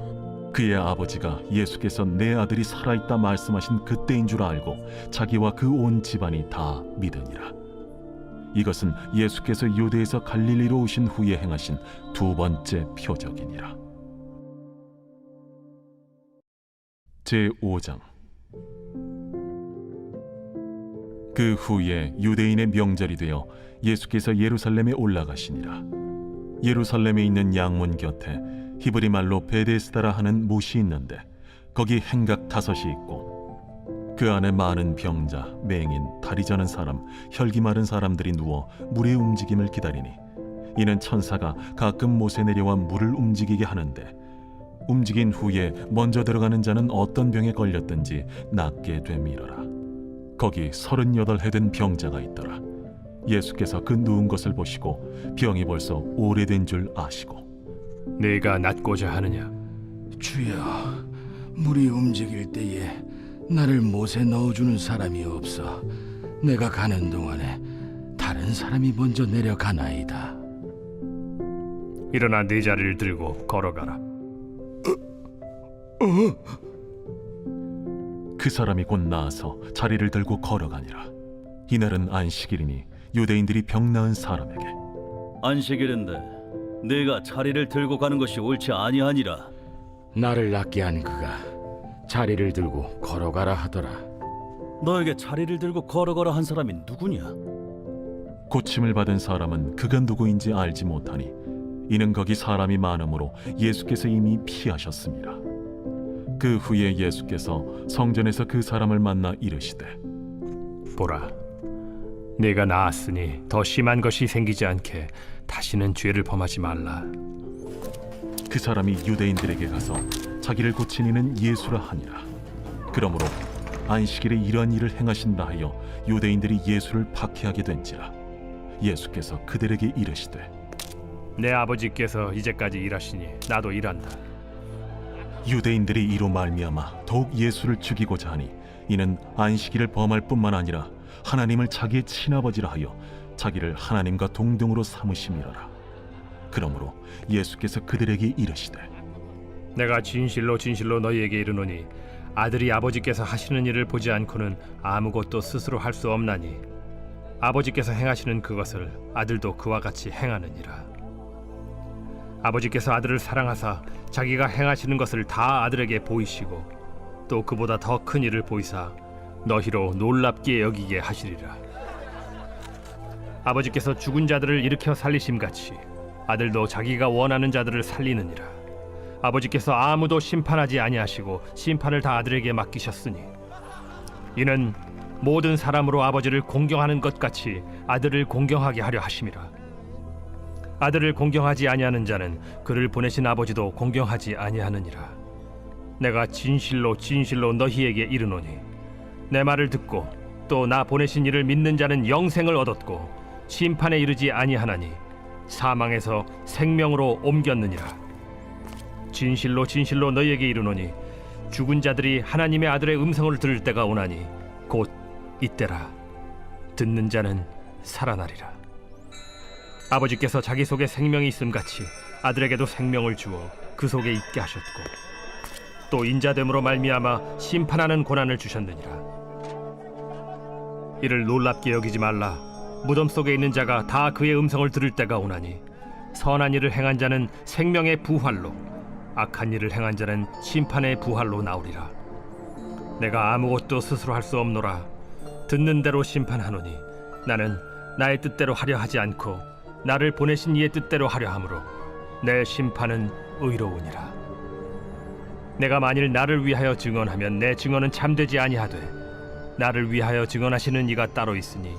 그의 아버지가 예수께서 내 아들이 살아있다 말씀하신 그때인 줄 알고 자기와 그 온 집안이 다 믿으니라. 이것은 예수께서 유대에서 갈릴리로 오신 후에 행하신 두 번째 표적이니라. 제5장. 그 후에 유대인의 명절이 되어 예수께서 예루살렘에 올라가시니라. 예루살렘에 있는 양문 곁에 히브리 말로 베데스다라 하는 못이 있는데 거기 행각 5이 있고 그 안에 많은 병자, 맹인, 다리 저는 사람, 혈기 마른 사람들이 누워 물의 움직임을 기다리니 이는 천사가 가끔 못에 내려와 물을 움직이게 하는데 움직인 후에 먼저 들어가는 자는 어떤 병에 걸렸든지 낫게 되밀어라. 거기 38해 된 병자가 있더라. 예수께서 그 누운 것을 보시고 병이 벌써 오래된 줄 아시고 네가 낫고자 하느냐? 주여, 물이 움직일 때에 나를 못에 넣어주는 사람이 없어 내가 가는 동안에 다른 사람이 먼저 내려가나이다. 일어나 네 자리를 들고 걸어가라. 그 사람이 곧 나아서 자리를 들고 걸어가니라. 이날은 안식일이니 유대인들이 병 나은 사람에게 안식일인데 네가 자리를 들고 가는 것이 옳지 아니하니라. 나를 낫게 한 그가 자리를 들고 걸어가라 하더라. 너에게 자리를 들고 걸어가라 한 사람이 누구냐? 고침을 받은 사람은 그가 누구인지 알지 못하니 이는 거기 사람이 많으므로 예수께서 이미 피하셨습니다. 그 후에 예수께서 성전에서 그 사람을 만나 이르시되 보라, 네가 나았으니 더 심한 것이 생기지 않게 다시는 죄를 범하지 말라. 그 사람이 유대인들에게 가서 자기를 고친 이는 예수라 하니라. 그러므로 안식일에 이러한 일을 행하신다 하여 유대인들이 예수를 박해하게 된지라. 예수께서 그들에게 이르시되 내 아버지께서 이제까지 일하시니 나도 일한다. 유대인들이 이로 말미암아 더욱 예수를 죽이고자 하니 이는 안식일을 범할 뿐만 아니라 하나님을 자기의 친아버지라 하여 자기를 하나님과 동등으로 삼으심이로라. 그러므로 예수께서 그들에게 이르시되 내가 진실로 진실로 너희에게 이르노니 아들이 아버지께서 하시는 일을 보지 않고는 아무것도 스스로 할 수 없나니 아버지께서 행하시는 그것을 아들도 그와 같이 행하느니라. 아버지께서 아들을 사랑하사 자기가 행하시는 것을 다 아들에게 보이시고 또 그보다 더 큰 일을 보이사 너희로 놀랍게 여기게 하시리라. 아버지께서 죽은 자들을 일으켜 살리심같이 아들도 자기가 원하는 자들을 살리느니라. 아버지께서 아무도 심판하지 아니하시고 심판을 다 아들에게 맡기셨으니 이는 모든 사람으로 아버지를 공경하는 것 같이 아들을 공경하게 하려 하심이라. 아들을 공경하지 아니하는 자는 그를 보내신 아버지도 공경하지 아니하느니라. 내가 진실로 진실로 너희에게 이르노니 내 말을 듣고 또 나 보내신 이를 믿는 자는 영생을 얻었고 심판에 이르지 아니하나니 사망에서 생명으로 옮겼느니라. 진실로 진실로 너희에게 이르노니 죽은 자들이 하나님의 아들의 음성을 들을 때가 오나니 곧 이때라. 듣는 자는 살아나리라. 아버지께서 자기 속에 생명이 있음같이 아들에게도 생명을 주어 그 속에 있게 하셨고 또 인자됨으로 말미암아 심판하는 고난을 주셨느니라. 이를 놀랍게 여기지 말라. 무덤 속에 있는 자가 다 그의 음성을 들을 때가 오나니 선한 일을 행한 자는 생명의 부활로 악한 일을 행한 자는 심판의 부활로 나오리라. 내가 아무것도 스스로 할 수 없노라. 듣는 대로 심판하노니 나는 나의 뜻대로 하려 하지 않고 나를 보내신 이의 뜻대로 하려 함으로 내 심판은 의로우니라. 내가 만일 나를 위하여 증언하면 내 증언은 참되지 아니하되 나를 위하여 증언하시는 이가 따로 있으니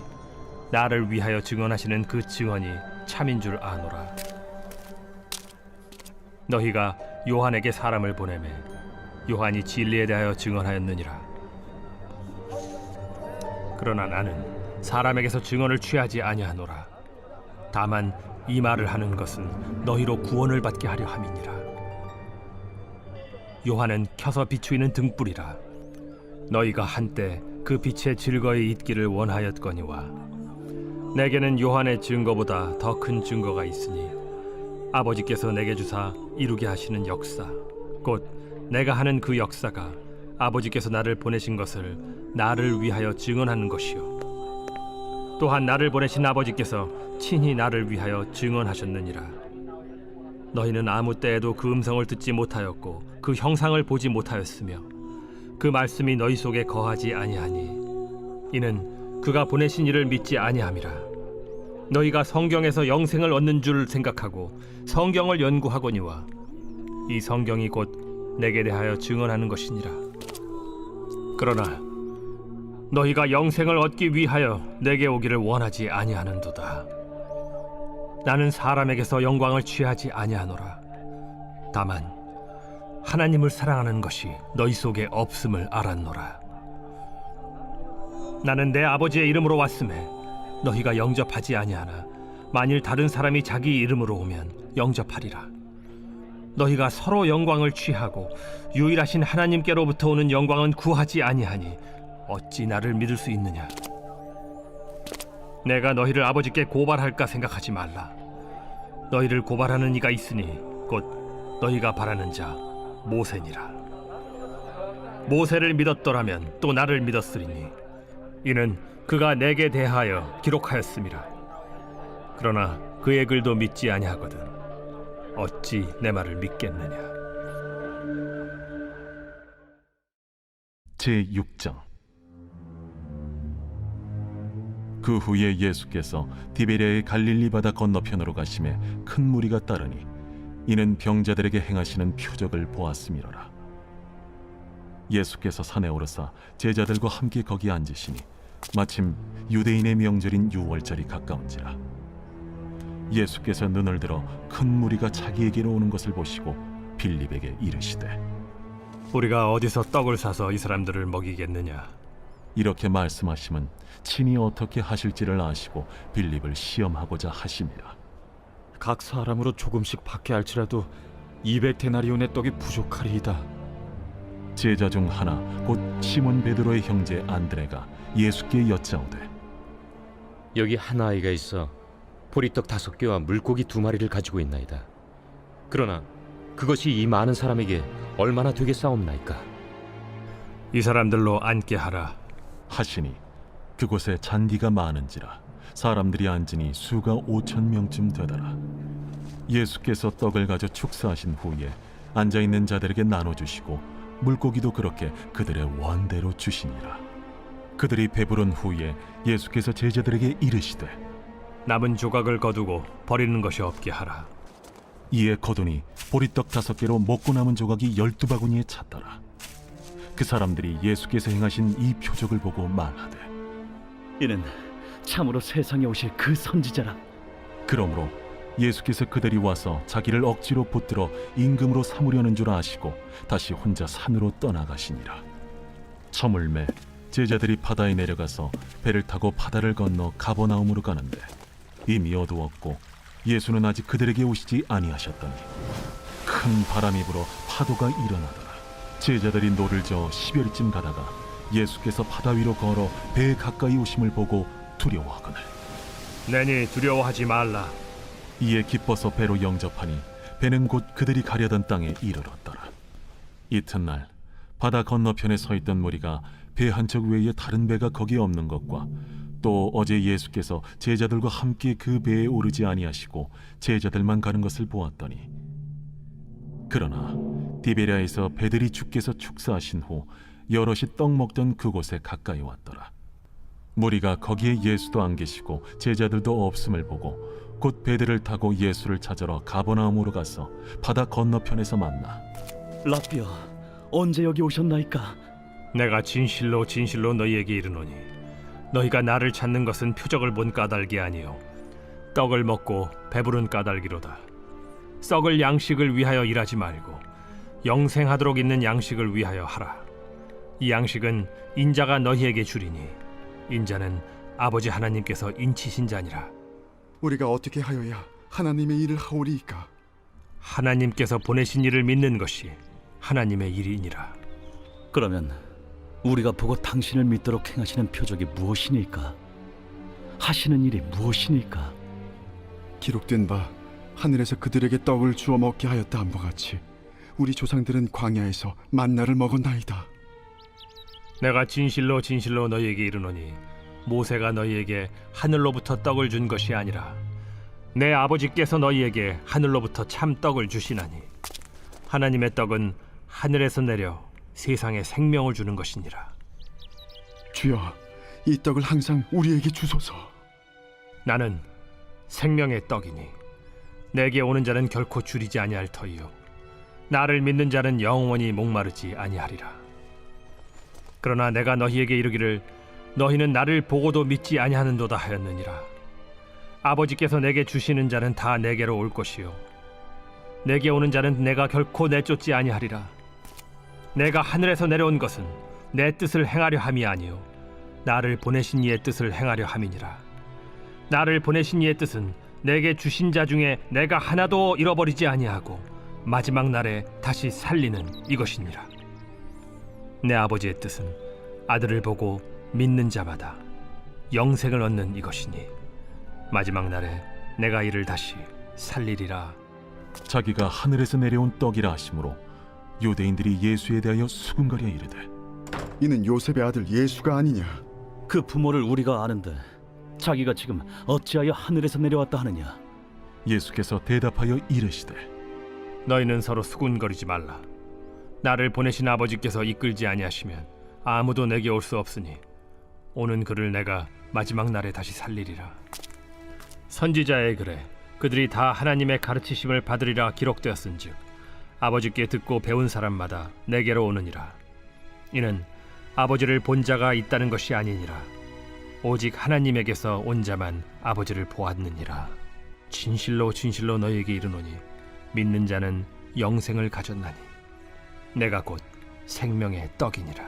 나를 위하여 증언하시는 그 증언이 참인 줄 아노라. 너희가 요한에게 사람을 보내매 요한이 진리에 대하여 증언하였느니라. 그러나 나는 사람에게서 증언을 취하지 아니하노라. 다만 이 말을 하는 것은 너희로 구원을 받게 하려 함이니라. 요한은 켜서 비추이는 등불이라. 너희가 한때 그 빛에 즐거이 있기를 원하였거니와 내게는 요한의 증거보다 더 큰 증거가 있으니 아버지께서 내게 주사 이루게 하시는 역사 곧 내가 하는 그 역사가 아버지께서 나를 보내신 것을 나를 위하여 증언하는 것이요 또한 나를 보내신 아버지께서 친히 나를 위하여 증언하셨느니라. 너희는 아무 때에도 그 음성을 듣지 못하였고 그 형상을 보지 못하였으며 그 말씀이 너희 속에 거하지 아니하니 이는 그가 보내신 이를 믿지 아니함이라. 너희가 성경에서 영생을 얻는 줄 생각하고 성경을 연구하거니와 이 성경이 곧 내게 대하여 증언하는 것이니라. 그러나 너희가 영생을 얻기 위하여 내게 오기를 원하지 아니하는도다. 나는 사람에게서 영광을 취하지 아니하노라. 다만 하나님을 사랑하는 것이 너희 속에 없음을 알았노라. 나는 내 아버지의 이름으로 왔음에 너희가 영접하지 아니하나 만일 다른 사람이 자기 이름으로 오면 영접하리라. 너희가 서로 영광을 취하고 유일하신 하나님께로부터 오는 영광은 구하지 아니하니 어찌 나를 믿을 수 있느냐? 내가 너희를 아버지께 고발할까 생각하지 말라. 너희를 고발하는 이가 있으니 곧 너희가 바라는 자 모세니라. 모세를 믿었더라면 또 나를 믿었으리니 이는 그가 내게 대하여 기록하였음이라. 그러나 그의 글도 믿지 아니하거든 어찌 내 말을 믿겠느냐? 제6장. 그 후에 예수께서 디베랴의 갈릴리 바다 건너편으로 가심에 큰 무리가 따르니 이는 병자들에게 행하시는 표적을 보았음이로라. 예수께서 산에 오르사 제자들과 함께 거기 앉으시니 마침 유대인의 명절인 유월절이 가까운지라. 예수께서 눈을 들어 큰 무리가 자기에게로 오는 것을 보시고 빌립에게 이르시되 우리가 어디서 떡을 사서 이 사람들을 먹이겠느냐? 이렇게 말씀하심은 친히 어떻게 하실지를 아시고 빌립을 시험하고자 하심이라. 각 사람으로 조금씩 받게 할지라도 200데나리온의 떡이 부족하리이다. 제자 중 하나 곧 시몬 베드로의 형제 안드레가 예수께 여짜오되 여기 한 아이가 있어 보리떡 5개와 물고기 2마리를 가지고 있나이다. 그러나 그것이 이 많은 사람에게 얼마나 되겠사옵나이까? 이 사람들로 앉게 하라 하시니 그곳에 잔디가 많은지라 사람들이 앉으니 수가 5,000명쯤 되더라. 예수께서 떡을 가져 축사하신 후에 앉아있는 자들에게 나눠주시고 물고기도 그렇게 그들의 원대로 주시니라. 그들이 배부른 후에 예수께서 제자들에게 이르시되 남은 조각을 거두고 버리는 것이 없게 하라. 이에 거두니 보리떡 5개로 먹고 남은 조각이 12바구니에 찼더라. 그 사람들이 예수께서 행하신 이 표적을 보고 말하되 이는 참으로 세상에 오실 그 선지자라. 그러므로 예수께서 그들이 와서 자기를 억지로 붙들어 임금으로 삼으려는 줄 아시고 다시 혼자 산으로 떠나가시니라. 저물매 제자들이 바다에 내려가서 배를 타고 바다를 건너 가버나움으로 가는데 이미 어두웠고 예수는 아직 그들에게 오시지 아니하셨더니 큰 바람이 불어 파도가 일어나더라. 제자들이 노를 저어 10여리쯤 가다가 예수께서 바다 위로 걸어 배에 가까이 오심을 보고 두려워하거늘 내니 두려워하지 말라. 이에 기뻐서 배로 영접하니 배는 곧 그들이 가려던 땅에 이르렀더라. 이튿날 바다 건너편에 서 있던 무리가 배 한 척 외에 다른 배가 거기 없는 것과 또 어제 예수께서 제자들과 함께 그 배에 오르지 아니하시고 제자들만 가는 것을 보았더니 그러나 디베랴에서 배들이 주께서 축사하신 후 여럿이 떡 먹던 그곳에 가까이 왔더라. 무리가 거기에 예수도 안 계시고 제자들도 없음을 보고 곧 배들을 타고 예수를 찾으러 가버나움으로 가서 바다 건너편에서 만나 라삐어, 언제 여기 오셨나이까? 내가 진실로 진실로 너희에게 이르노니 너희가 나를 찾는 것은 표적을 본 까닭이 아니요 떡을 먹고 배부른 까닭이로다. 썩을 양식을 위하여 일하지 말고 영생하도록 있는 양식을 위하여 하라. 이 양식은 인자가 너희에게 주리니 인자는 아버지 하나님께서 인치신 자니라. 우리가 어떻게 하여야 하나님의 일을 하오리이까? 하나님께서 보내신 이를 믿는 것이 하나님의 일이니라. 그러면 우리가 보고 당신을 믿도록 행하시는 표적이 무엇이니까? 하시는 일이 무엇이니까? 기록된 바 하늘에서 그들에게 떡을 주어 먹게 하였다함과 같이 우리 조상들은 광야에서 만나를 먹었나이다. 내가 진실로 진실로 너희에게 이르노니 모세가 너희에게 하늘로부터 떡을 준 것이 아니라 내 아버지께서 너희에게 하늘로부터 참 떡을 주시나니 하나님의 떡은 하늘에서 내려 세상에 생명을 주는 것이니라. 주여, 이 떡을 항상 우리에게 주소서. 나는 생명의 떡이니 내게 오는 자는 결코 줄이지 아니할 터이요 나를 믿는 자는 영원히 목마르지 아니하리라. 그러나 내가 너희에게 이르기를 너희는 나를 보고도 믿지 아니하는도다 하였느니라. 아버지께서 내게 주시는 자는 다 내게로 올 것이요 내게 오는 자는 내가 결코 내쫓지 아니하리라. 내가 하늘에서 내려온 것은 내 뜻을 행하려 함이 아니요 나를 보내신 이의 뜻을 행하려 함이니라. 나를 보내신 이의 뜻은 내게 주신 자 중에 내가 하나도 잃어버리지 아니하고 마지막 날에 다시 살리는 이것이니라. 내 아버지의 뜻은 아들을 보고 믿는 자마다 영생을 얻는 이것이니 마지막 날에 내가 이를 다시 살리리라. 자기가 하늘에서 내려온 떡이라 하심으로 유대인들이 예수에 대하여 수군거려 이르되 이는 요셉의 아들 예수가 아니냐? 그 부모를 우리가 아는데 자기가 지금 어찌하여 하늘에서 내려왔다 하느냐? 예수께서 대답하여 이르시되 너희는 서로 수군거리지 말라. 나를 보내신 아버지께서 이끌지 아니하시면 아무도 내게 올 수 없으니 오는 그를 내가 마지막 날에 다시 살리리라. 선지자의 글에 그들이 다 하나님의 가르치심을 받으리라 기록되었은즉 아버지께 듣고 배운 사람마다 내게로 오느니라. 이는 아버지를 본 자가 있다는 것이 아니니라. 오직 하나님에게서 온 자만 아버지를 보았느니라. 진실로 진실로 너희에게 이르노니 믿는 자는 영생을 가졌나니 내가 곧 생명의 떡이니라.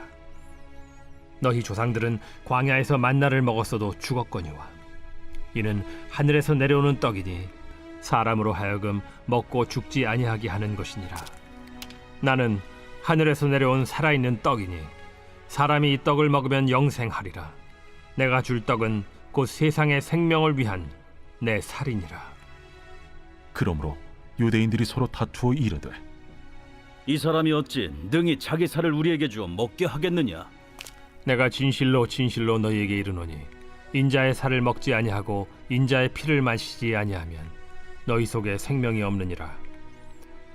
너희 조상들은 광야에서 만나를 먹었어도 죽었거니와 이는 하늘에서 내려오는 떡이니 사람으로 하여금 먹고 죽지 아니하게 하는 것이니라. 나는 하늘에서 내려온 살아있는 떡이니 사람이 이 떡을 먹으면 영생하리라. 내가 줄 떡은 곧 세상의 생명을 위한 내 살이니라. 그러므로 유대인들이 서로 다투어 이르되 이 사람이 어찌 능히 자기 살을 우리에게 주어 먹게 하겠느냐? 내가 진실로 진실로 너희에게 이르노니 인자의 살을 먹지 아니하고 인자의 피를 마시지 아니하면 너희 속에 생명이 없느니라.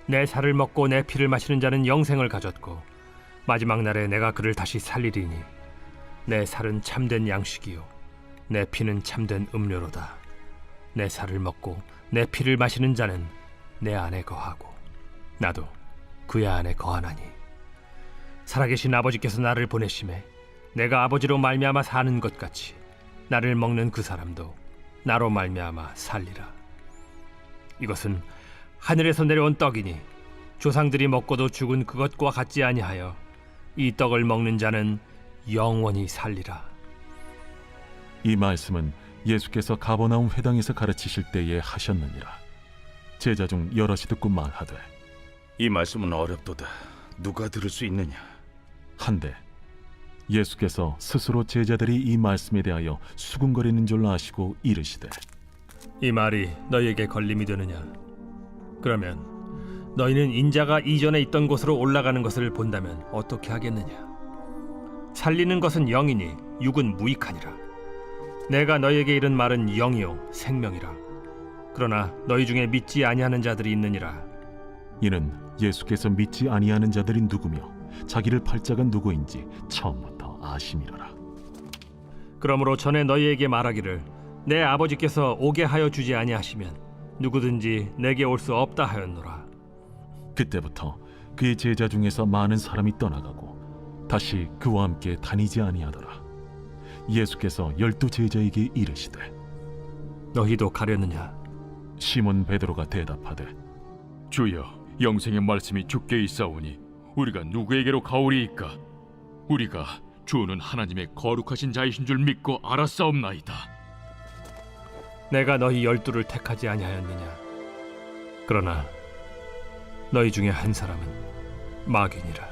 내 살을 먹고 내 피를 마시는 자는 영생을 가졌고 마지막 날에 내가 그를 다시 살리리니 내 살은 참된 양식이요 내 피는 참된 음료로다. 내 살을 먹고 내 피를 마시는 자는 내 안에 거하고 나도 그의 안에 거하나니 살아계신 아버지께서 나를 보내심에 내가 아버지로 말미암아 사는 것 같이 나를 먹는 그 사람도 나로 말미암아 살리라. 이것은 하늘에서 내려온 떡이니 조상들이 먹고도 죽은 그것과 같지 아니하여 이 떡을 먹는 자는 영원히 살리라. 이 말씀은 예수께서 가버나움 회당에서 가르치실 때에 하셨느니라. 제자 중 여럿이 듣고 말하되 이 말씀은 어렵도다. 누가 들을 수 있느냐? 한데 예수께서 스스로 제자들이 이 말씀에 대하여 수군거리는 줄로 아시고 이르시되 이 말이 너희에게 걸림이 되느냐? 그러면 너희는 인자가 이전에 있던 곳으로 올라가는 것을 본다면 어떻게 하겠느냐? 살리는 것은 영이니 육은 무익하니라. 내가 너희에게 이른 말은 영이요 생명이라. 그러나 너희 중에 믿지 아니하는 자들이 있느니라. 이는 예수께서 믿지 아니하는 자들이 누구며 자기를 팔 자가 누구인지 처음부터 아심이로라. 그러므로 전에 너희에게 말하기를 내 아버지께서 오게 하여 주지 아니하시면 누구든지 내게 올 수 없다 하였노라. 그때부터 그의 제자 중에서 많은 사람이 떠나가고 다시 그와 함께 다니지 아니하더라. 예수께서 12 제자에게 이르시되 너희도 가려느냐? 시몬 베드로가 대답하되 주여, 영생의 말씀이 주께 있사오니 우리가 누구에게로 가오리이까? 우리가 주는 하나님의 거룩하신 자이신 줄 믿고 알았사옵나이다. 내가 너희 12를 택하지 아니하였느냐? 그러나 너희 중에 한 사람은 마귀니라.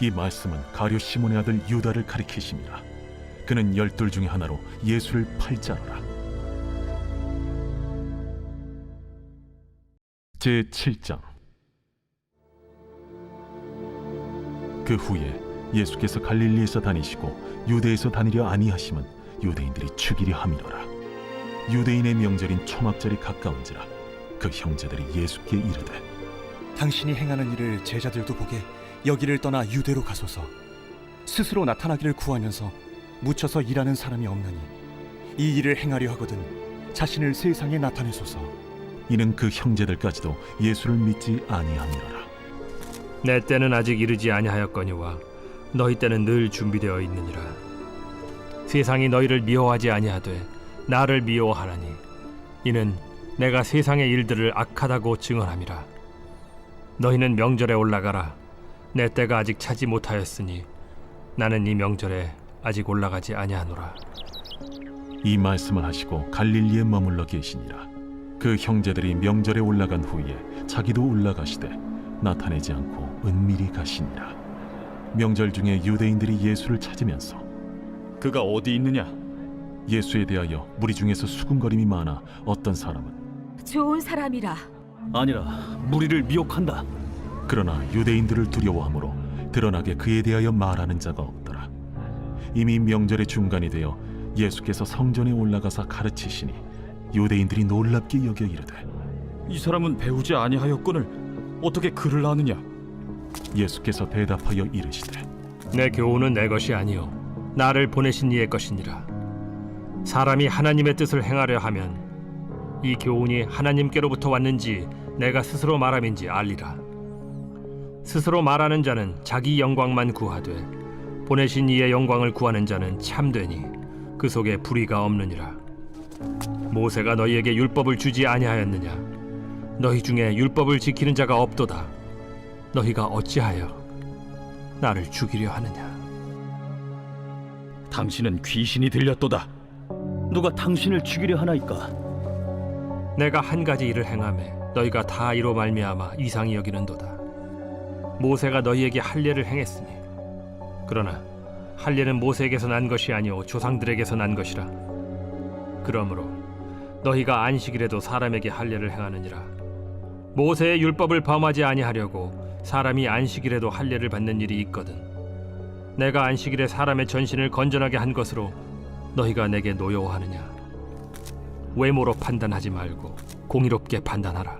이 말씀은 가룟 시몬의 아들 유다를 가리키심이라. 그는 12 중에 하나로 예수를 팔 자로라. 제7장. 그 후에 예수께서 갈릴리에서 다니시고 유대에서 다니려 아니하심은 유대인들이 죽이려 함이로라. 유대인의 명절인 초막절이 가까운지라 그 형제들이 예수께 이르되 당신이 행하는 일을 제자들도 보게 여기를 떠나 유대로 가소서. 스스로 나타나기를 구하면서 묻혀서 일하는 사람이 없나니 이 일을 행하려 하거든 자신을 세상에 나타내소서. 이는 그 형제들까지도 예수를 믿지 아니함이로라. 내 때는 아직 이르지 아니하였거니와 너희 때는 늘 준비되어 있느니라. 세상이 너희를 미워하지 아니하되 나를 미워하나니 이는 내가 세상의 일들을 악하다고 증언함이라. 너희는 명절에 올라가라. 내 때가 아직 차지 못하였으니 나는 이 명절에 아직 올라가지 아니하노라. 이 말씀을 하시고 갈릴리에 머물러 계시니라. 그 형제들이 명절에 올라간 후에 자기도 올라가시되 나타내지 않고 은밀히 가시니라. 명절 중에 유대인들이 예수를 찾으면서 그가 어디 있느냐? 예수에 대하여 무리 중에서 수군거림이 많아 어떤 사람은 좋은 사람이라. 아니라 무리를 미혹한다. 그러나 유대인들을 두려워하므로 드러나게 그에 대하여 말하는 자가 없더라. 이미 명절의 중간이 되어 예수께서 성전에 올라가사 가르치시니 유대인들이 놀랍게 여겨 이르되 이 사람은 배우지 아니하였거늘 어떻게 글을 아느냐? 예수께서 대답하여 이르시되 내 교훈은 내 것이 아니요 나를 보내신 이의 것이니라. 사람이 하나님의 뜻을 행하려 하면 이 교훈이 하나님께로부터 왔는지 내가 스스로 말함인지 알리라. 스스로 말하는 자는 자기 영광만 구하되 보내신 이의 영광을 구하는 자는 참되니 그 속에 불의가 없느니라. 모세가 너희에게 율법을 주지 아니하였느냐? 너희 중에 율법을 지키는 자가 없도다. 너희가 어찌하여 나를 죽이려 하느냐? 당신은 귀신이 들렸도다. 누가 당신을 죽이려 하나이까? 내가 한 가지 일을 행하매 너희가 다 이로 말미암아 이상히 여기는도다. 모세가 너희에게 할례를 행했으니 그러나 할례는 모세에게서 난 것이 아니오 조상들에게서 난 것이라. 그러므로 너희가 안식일에도 사람에게 할례를 행하느니라. 모세의 율법을 범하지 아니하려고 사람이 안식일에도 할례를 받는 일이 있거든. 내가 안식일에 사람의 전신을 건전하게 한 것으로 너희가 내게 노여워하느냐? 외모로 판단하지 말고 공의롭게 판단하라.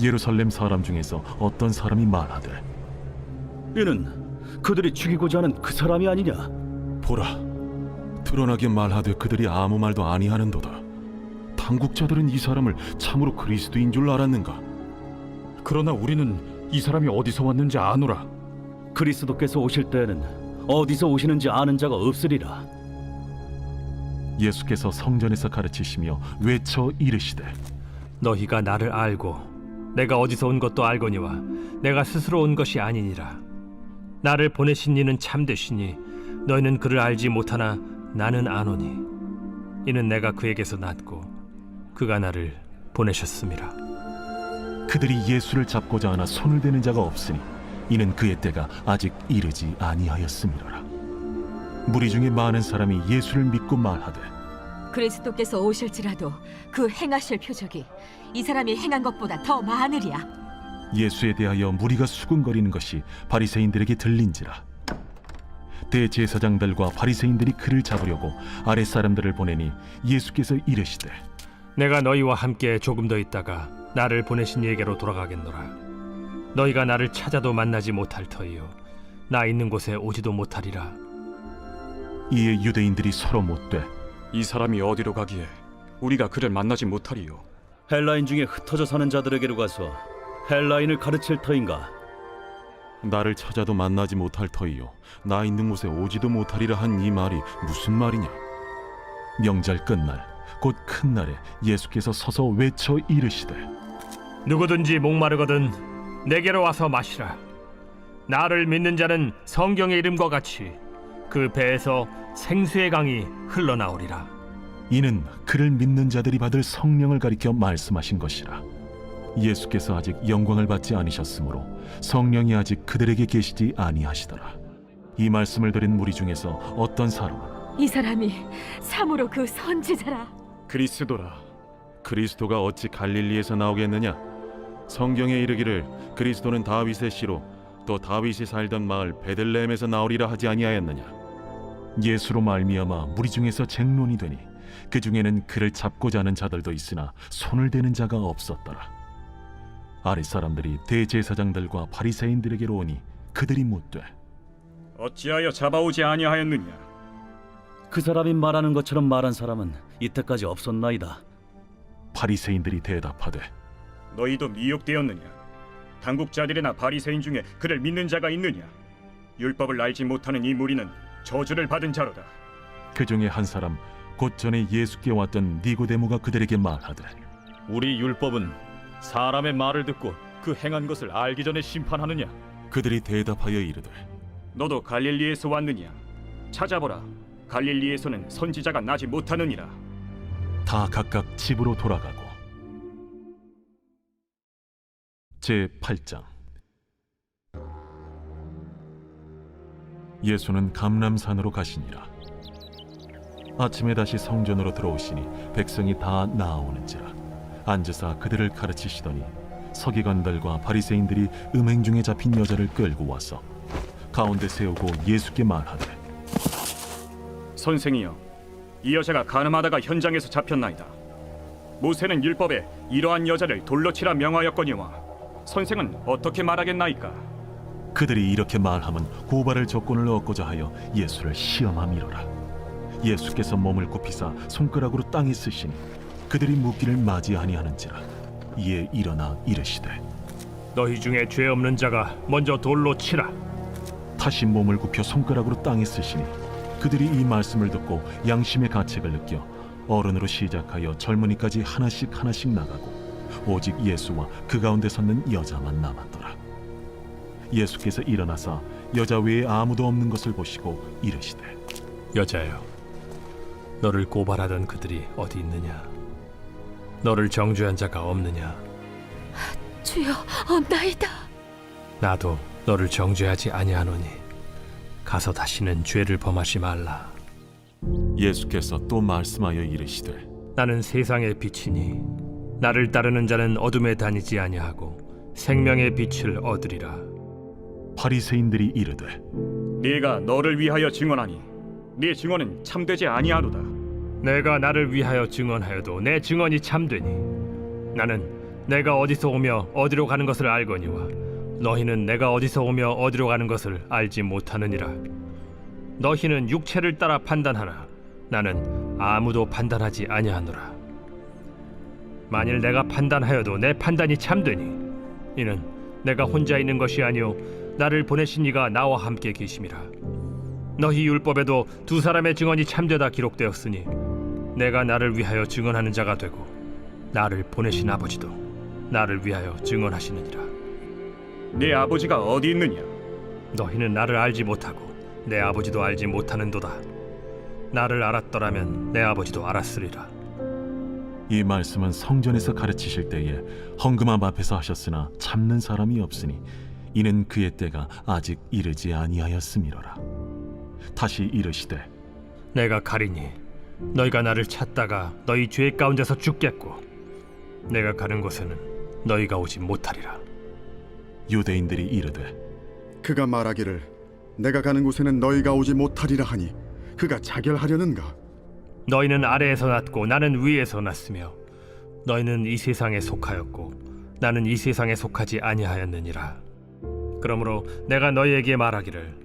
예루살렘 사람 중에서 어떤 사람이 말하되 이는 그들이 죽이고자 하는 그 사람이 아니냐? 보라, 드러나게 말하되 그들이 아무 말도 아니하는도다. 당국자들은 이 사람을 참으로 그리스도인 줄 알았는가? 그러나 우리는 이 사람이 어디서 왔는지 아노라. 그리스도께서 오실 때에는 어디서 오시는지 아는 자가 없으리라. 예수께서 성전에서 가르치시며 외쳐 이르시되 너희가 나를 알고 내가 어디서 온 것도 알거니와 내가 스스로 온 것이 아니니라. 나를 보내신 이는 참되시니 너희는 그를 알지 못하나 나는 아노니 이는 내가 그에게서 났고 그가 나를 보내셨음이라. 그들이 예수를 잡고자 하나 손을 대는 자가 없으니 이는 그의 때가 아직 이르지 아니하였음이로라. 무리 중에 많은 사람이 예수를 믿고 말하되 그리스도께서 오실지라도 그 행하실 표적이 이 사람이 행한 것보다 더 많으리야. 예수에 대하여 무리가 수군거리는 것이 바리새인들에게 들린지라. 대제사장들과 바리새인들이 그를 잡으려고 아랫 사람들을 보내니 예수께서 이르시되 내가 너희와 함께 조금 더 있다가 나를 보내신 이에게로 돌아가겠노라. 너희가 나를 찾아도 만나지 못할 터이요 나 있는 곳에 오지도 못하리라. 이에 유대인들이 서로 묻되 이 사람이 어디로 가기에 우리가 그를 만나지 못하리요? 헬라인 중에 흩어져 사는 자들에게로 가서 헬라인을 가르칠 터인가? 나를 찾아도 만나지 못할 터이요 나 있는 곳에 오지도 못하리라 한 이 말이 무슨 말이냐? 명절 끝날 곧 큰 날에 예수께서 서서 외쳐 이르시되 누구든지 목마르거든 내게로 와서 마시라. 나를 믿는 자는 성경의 이름과 같이 그 배에서 생수의 강이 흘러나오리라. 이는 그를 믿는 자들이 받을 성령을 가리켜 말씀하신 것이라. 예수께서 아직 영광을 받지 않으셨으므로 성령이 아직 그들에게 계시지 아니하시더라. 이 말씀을 들은 무리 중에서 어떤 사람은 이 사람이 참으로 그 선지자라. 그리스도라. 그리스도가 어찌 갈릴리에서 나오겠느냐? 성경에 이르기를 그리스도는 다윗의 씨로 또 다윗이 살던 마을 베들레헴에서 나오리라 하지 아니하였느냐? 예수로 말미암아 무리 중에서 쟁론이 되니 그 중에는 그를 잡고자 하는 자들도 있으나 손을 대는 자가 없었더라. 아랫 사람들이 대제사장들과 바리새인들에게로 오니 그들이 묻되 어찌하여 잡아오지 아니하였느냐? 그 사람이 말하는 것처럼 말한 사람은 이때까지 없었나이다. 바리새인들이 대답하되 너희도 미혹되었느냐? 당국자들이나 바리새인 중에 그를 믿는 자가 있느냐? 율법을 알지 못하는 이 무리는 저주를 받은 자로다. 그 중에 한 사람 곧 전에 예수께 왔던 니고데모가 그들에게 말하되 우리 율법은 사람의 말을 듣고 그 행한 것을 알기 전에 심판하느냐? 그들이 대답하여 이르되 너도 갈릴리에서 왔느냐? 찾아보라. 갈릴리에서는 선지자가 나지 못하느니라. 다 각각 집으로 돌아가고. 제 8장. 예수는 감람산으로 가시니라. 아침에 다시 성전으로 들어오시니 백성이 다 나아오는지라. 앉으사 그들을 가르치시더니 서기관들과 바리새인들이 음행 중에 잡힌 여자를 끌고 와서 가운데 세우고 예수께 말하되 선생이여, 이 여자가 간음하다가 현장에서 잡혔나이다. 모세는 율법에 이러한 여자를 돌로 치라 명하였거니와 선생은 어떻게 말하겠나이까? 그들이 이렇게 말하면 고발할 조건을 얻고자 하여 예수를 시험함이로라. 예수께서 몸을 굽히사 손가락으로 땅에 쓰시니 그들이 묻기를 맞이 아니하는지라. 이에 일어나 이르시되 너희 중에 죄 없는 자가 먼저 돌로 치라. 다시 몸을 굽혀 손가락으로 땅에 쓰시니 그들이 이 말씀을 듣고 양심의 가책을 느껴 어른으로 시작하여 젊은이까지 하나씩 나가고 오직 예수와 그 가운데 섰는 여자만 남았더라. 예수께서 일어나사 여자 외에 아무도 없는 것을 보시고 이르시되 여자여, 너를 고발하던 그들이 어디 있느냐? 너를 정죄한 자가 없느냐? 주여, 없나이다. 나도 너를 정죄하지 아니하노니 가서 다시는 죄를 범하지 말라. 예수께서 또 말씀하여 이르시되 나는 세상의 빛이니 나를 따르는 자는 어둠에 다니지 아니하고 생명의 빛을 얻으리라. 바리새인들이 이르되 네가 너를 위하여 증언하니 네 증언은 참되지 아니하로다. 내가 나를 위하여 증언하여도 내 증언이 참되니 나는 내가 어디서 오며 어디로 가는 것을 알거니와 너희는 내가 어디서 오며 어디로 가는 것을 알지 못하느니라. 너희는 육체를 따라 판단하나 나는 아무도 판단하지 아니하노라. 만일 내가 판단하여도 내 판단이 참되니 이는 내가 혼자 있는 것이 아니오 나를 보내신 이가 나와 함께 계심이라. 너희 율법에도 두 사람의 증언이 참되다 기록되었으니 내가 나를 위하여 증언하는 자가 되고 나를 보내신 아버지도 나를 위하여 증언하시느니라. 네 아버지가 어디 있느냐? 너희는 나를 알지 못하고 내 아버지도 알지 못하는도다. 나를 알았더라면 내 아버지도 알았으리라. 이 말씀은 성전에서 가르치실 때에 헌금함 앞에서 하셨으나 참는 사람이 없으니 이는 그의 때가 아직 이르지 아니하였음이로라. 다시 이르시되 내가 가리니 너희가 나를 찾다가 너희 죄 가운데서 죽겠고 내가 가는 곳에는 너희가 오지 못하리라. 유대인들이 이르되 그가 말하기를 내가 가는 곳에는 너희가 오지 못하리라 하니 그가 자결하려는가? 너희는 아래에서 났고 나는 위에서 났으며 너희는 이 세상에 속하였고 나는 이 세상에 속하지 아니하였느니라. 그러므로 내가 너희에게 말하기를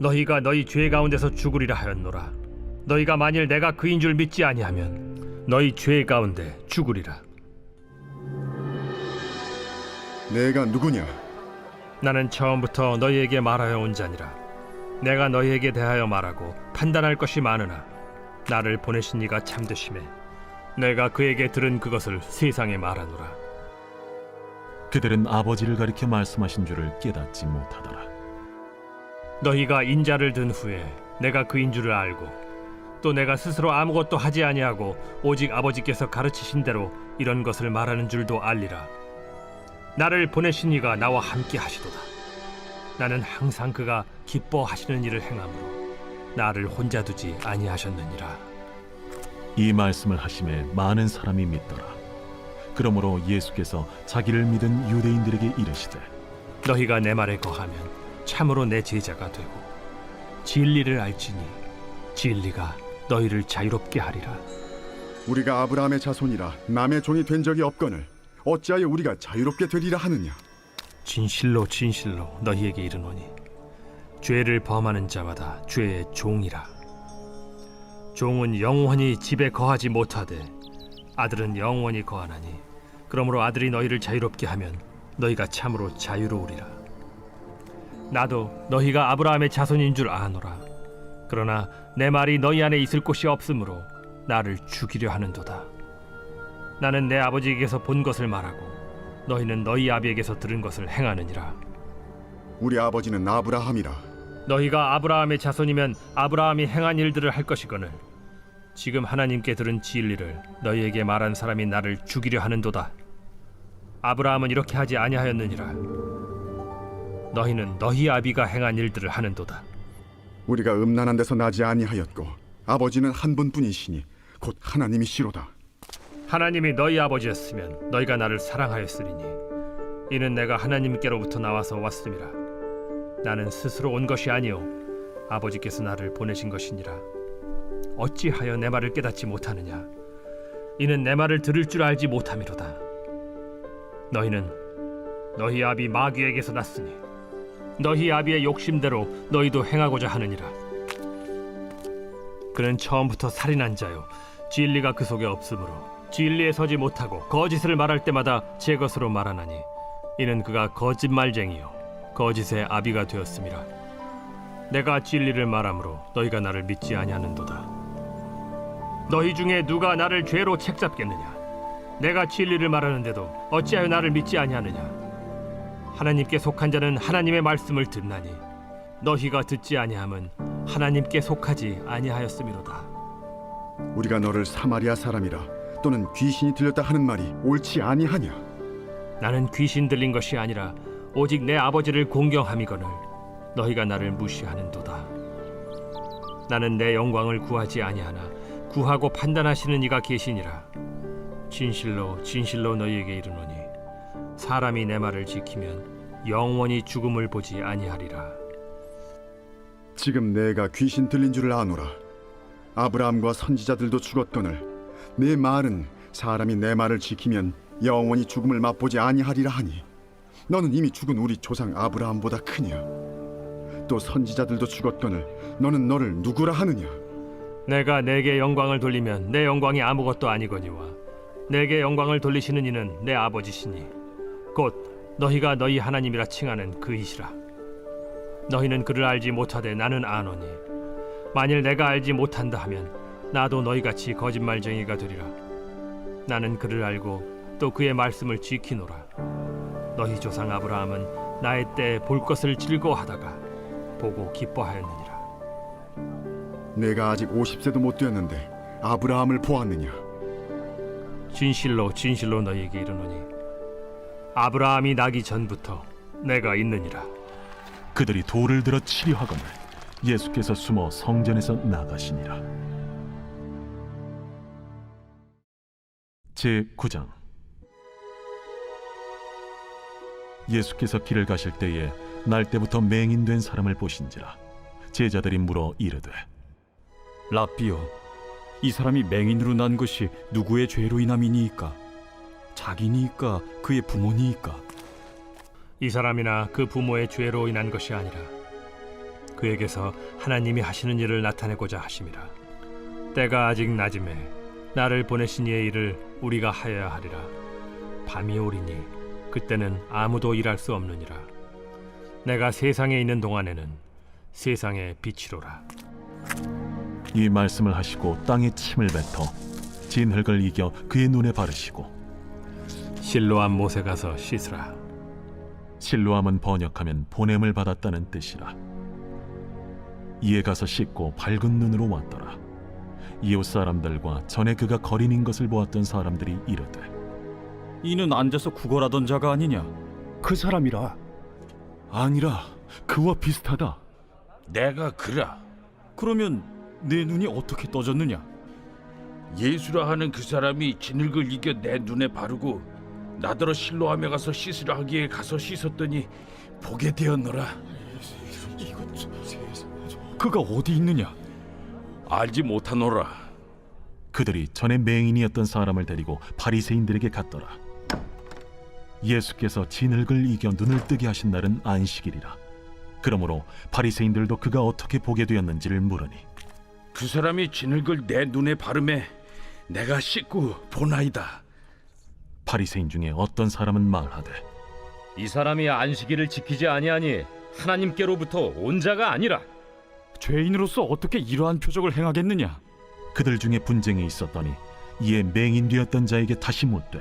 너희가 너희 죄 가운데서 죽으리라 하였노라. 너희가 만일 내가 그인 줄 믿지 아니하면 너희 죄 가운데 죽으리라. 내가 누구냐? 나는 처음부터 너희에게 말하여 온 자니라. 내가 너희에게 대하여 말하고 판단할 것이 많으나 나를 보내신 이가 참되심에 내가 그에게 들은 그것을 세상에 말하노라. 그들은 아버지를 가리켜 말씀하신 줄을 깨닫지 못하더라. 너희가 인자를 든 후에 내가 그인 줄을 알고 또 내가 스스로 아무것도 하지 아니하고 오직 아버지께서 가르치신 대로 이런 것을 말하는 줄도 알리라. 나를 보내신 이가 나와 함께 하시도다. 나는 항상 그가 기뻐하시는 일을 행함으로 나를 혼자 두지 아니하셨느니라. 이 말씀을 하심에 많은 사람이 믿더라. 그러므로 예수께서 자기를 믿은 유대인들에게 이르시되 너희가 내 말에 거하면 참으로 내 제자가 되고 진리를 알지니 진리가 너희를 자유롭게 하리라. 우리가 아브라함의 자손이라 남의 종이 된 적이 없거늘 어찌하여 우리가 자유롭게 되리라 하느냐? 진실로 진실로 너희에게 이르노니 죄를 범하는 자마다 죄의 종이라. 종은 영원히 집에 거하지 못하되 아들은 영원히 거하나니 그러므로 아들이 너희를 자유롭게 하면 너희가 참으로 자유로우리라. 나도 너희가 아브라함의 자손인 줄 아노라. 그러나 내 말이 너희 안에 있을 곳이 없으므로 나를 죽이려 하는도다. 나는 내 아버지에게서 본 것을 말하고 너희는 너희 아비에게서 들은 것을 행하느니라. 우리 아버지는 아브라함이라. 너희가 아브라함의 자손이면 아브라함이 행한 일들을 할 것이거늘 지금 하나님께 들은 진리를 너희에게 말한 사람이 나를 죽이려 하는도다. 아브라함은 이렇게 하지 아니하였느니라. 너희는 너희 아비가 행한 일들을 하는도다. 우리가 음란한 데서 나지 아니하였고 아버지는 한 분뿐이시니 곧 하나님이시로다. 하나님이 너희 아버지였으면 너희가 나를 사랑하였으리니 이는 내가 하나님께로부터 나와서 왔음이라. 나는 스스로 온 것이 아니요 아버지께서 나를 보내신 것이니라. 어찌하여 내 말을 깨닫지 못하느냐? 이는 내 말을 들을 줄 알지 못함이로다. 너희는 너희 아비 마귀에게서 났으니 너희 아비의 욕심대로 너희도 행하고자 하느니라. 그는 처음부터 살인한 자요 진리가 그 속에 없으므로 진리에 서지 못하고 거짓을 말할 때마다 제 것으로 말하나니 이는 그가 거짓말쟁이요 거짓의 아비가 되었음이라. 내가 진리를 말하므로 너희가 나를 믿지 아니하는도다. 너희 중에 누가 나를 죄로 책잡겠느냐? 내가 진리를 말하는데도 어찌하여 나를 믿지 아니하느냐? 하나님께 속한 자는 하나님의 말씀을 듣나니 너희가 듣지 아니함은 하나님께 속하지 아니하였음이로다. 우리가 너를 사마리아 사람이라 또는 귀신이 들렸다 하는 말이 옳지 아니하냐? 나는 귀신 들린 것이 아니라 오직 내 아버지를 공경함이거늘 너희가 나를 무시하는도다. 나는 내 영광을 구하지 아니하나 구하고 판단하시는 이가 계시니라. 진실로 진실로 너희에게 이르노니 사람이 내 말을 지키면 영원히 죽음을 보지 아니하리라. 지금 내가 귀신 들린 줄을 아노라. 아브라함과 선지자들도 죽었거늘 내 말은 사람이 내 말을 지키면 영원히 죽음을 맛보지 아니하리라 하니 너는 이미 죽은 우리 조상 아브라함보다 크냐? 또 선지자들도 죽었거늘 너는 너를 누구라 하느냐? 내가 내게 영광을 돌리면 내 영광이 아무것도 아니거니와 내게 영광을 돌리시는 이는 내 아버지시니 곧 너희가 너희 하나님이라 칭하는 그이시라. 너희는 그를 알지 못하되 나는 아노니 만일 내가 알지 못한다 하면 나도 너희같이 거짓말쟁이가 되리라. 나는 그를 알고 또 그의 말씀을 지키노라. 너희 조상 아브라함은 나의 때에 볼 것을 즐거워하다가 보고 기뻐하였느니라. 내가 아직 50세도 못 되었는데 아브라함을 보았느냐? 진실로 진실로 너희에게 이르노니 아브라함이 나기 전부터 내가 있느니라. 그들이 돌을 들어 치려 하거늘 예수께서 숨어 성전에서 나가시니라. 제9장. 예수께서 길을 가실 때에 날 때부터 맹인된 사람을 보신지라. 제자들이 물어 이르되 라삐여, 이 사람이 맹인으로 난 것이 누구의 죄로 인함이니이까? 자기니이까 그의 부모니이까? 이 사람이나 그 부모의 죄로 인한 것이 아니라 그에게서 하나님이 하시는 일을 나타내고자 하심이라. 때가 아직 낮음에 나를 보내신 이의 일을 우리가 하여야 하리라. 밤이 오리니 그때는 아무도 일할 수 없느니라. 내가 세상에 있는 동안에는 세상의 빛이로라. 이 말씀을 하시고 땅에 침을 뱉어 진흙을 이겨 그의 눈에 바르시고 실로암 못에 가서 씻으라. 실로암은 번역하면 보냄을 받았다는 뜻이라. 이에 가서 씻고 밝은 눈으로 왔더라. 이웃 사람들과 전에 그가 거린인 것을 보았던 사람들이 이르되 이는 앉아서 구걸하던 자가 아니냐? 그 사람이라. 아니라 그와 비슷하다. 내가 그라. 그러면 내 눈이 어떻게 떠졌느냐? 예수라 하는 그 사람이 진흙을 이겨 내 눈에 바르고 나더러 실로암에 가서 씻으라 하기에 가서 씻었더니 보게 되었노라. 그가 어디 있느냐? 알지 못하노라. 그들이 전에 맹인이었던 사람을 데리고 바리새인들에게 갔더라. 예수께서 진흙을 이겨 눈을 뜨게 하신 날은 안식일이라. 그러므로 바리새인들도 그가 어떻게 보게 되었는지를 물으니 그 사람이 진흙을 내 눈에 바르매 내가 씻고 보나이다. 바리새인 중에 어떤 사람은 말하되 이 사람이 안식일을 지키지 아니하니 하나님께로부터 온 자가 아니라. 죄인으로서 어떻게 이러한 표적을 행하겠느냐? 그들 중에 분쟁이 있었더니 이에 맹인되었던 자에게 다시 묻되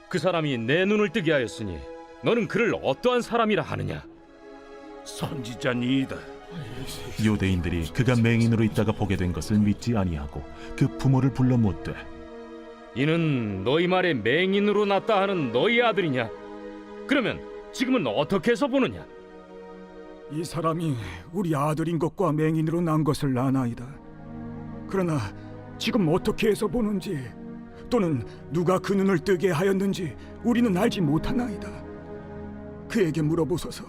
그 사람이 내 눈을 뜨게 하였으니 너는 그를 어떠한 사람이라 하느냐? 선지자니이다. 유대인들이 그가 맹인으로 있다가 보게 된 것을 믿지 아니하고 그 부모를 불러 묻되 이는 너희 말에 맹인으로 났다 하는 너희 아들이냐? 그러면 지금은 어떻게 해서 보느냐? 이 사람이 우리 아들인 것과 맹인으로 난 것을 아나이다. 그러나 지금 어떻게 해서 보는지 또는 누가 그 눈을 뜨게 하였는지 우리는 알지 못하나이다. 그에게 물어보소서.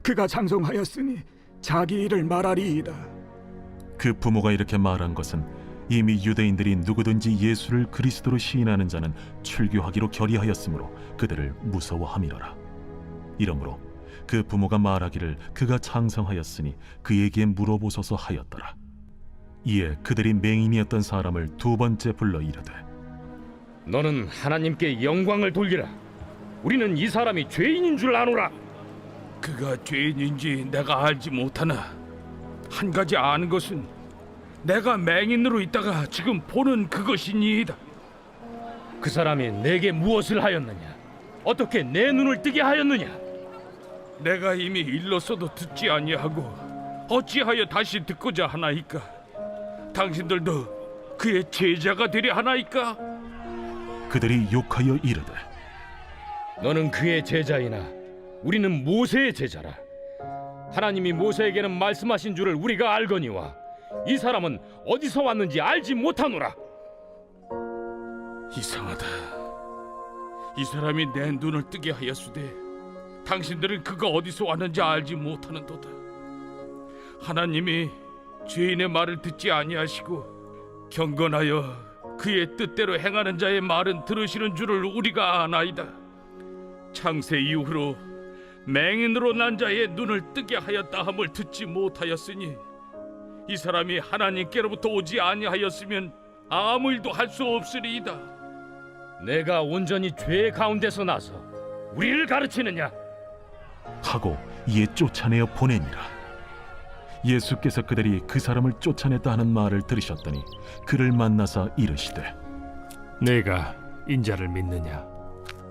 그가 장성하였으니 자기 일을 말하리이다. 그 부모가 이렇게 말한 것은 이미 유대인들이 누구든지 예수를 그리스도로 시인하는 자는 출교하기로 결의하였으므로 그들을 무서워함이로라. 이러므로 그 부모가 말하기를 그가 장성하였으니 그에게 물어보소서 하였더라. 이에 그들이 맹인이었던 사람을 두 번째 불러 이르되 너는 하나님께 영광을 돌리라. 우리는 이 사람이 죄인인 줄 아노라. 그가 죄인인지 내가 알지 못하나 한 가지 아는 것은 내가 맹인으로 있다가 지금 보는 그것이니이다. 그 사람이 내게 무엇을 하였느냐? 어떻게 내 눈을 뜨게 하였느냐? 내가 이미 일렀어도 듣지 아니하고 어찌하여 다시 듣고자 하나이까? 당신들도 그의 제자가 되려 하나이까? 그들이 욕하여 이르되 너는 그의 제자이나 우리는 모세의 제자라. 하나님이 모세에게는 말씀하신 줄을 우리가 알거니와 이 사람은 어디서 왔는지 알지 못하노라. 이상하다. 이 사람이 내 눈을 뜨게 하였으되 당신들은 그가 어디서 왔는지 알지 못하는도다. 하나님이 죄인의 말을 듣지 아니하시고 경건하여 그의 뜻대로 행하는 자의 말은 들으시는 줄을 우리가 아나이다. 창세 이후로 맹인으로 난 자의 눈을 뜨게 하였다 함을 듣지 못하였으니 이 사람이 하나님께로부터 오지 아니하였으면 아무 일도 할 수 없으리이다. 내가 온전히 죄 가운데서 나서 우리를 가르치느냐? 하고 이에 쫓아내어 보내니라. 예수께서 그들이 그 사람을 쫓아냈다 하는 말을 들으셨더니 그를 만나사 이르시되 내가 인자를 믿느냐?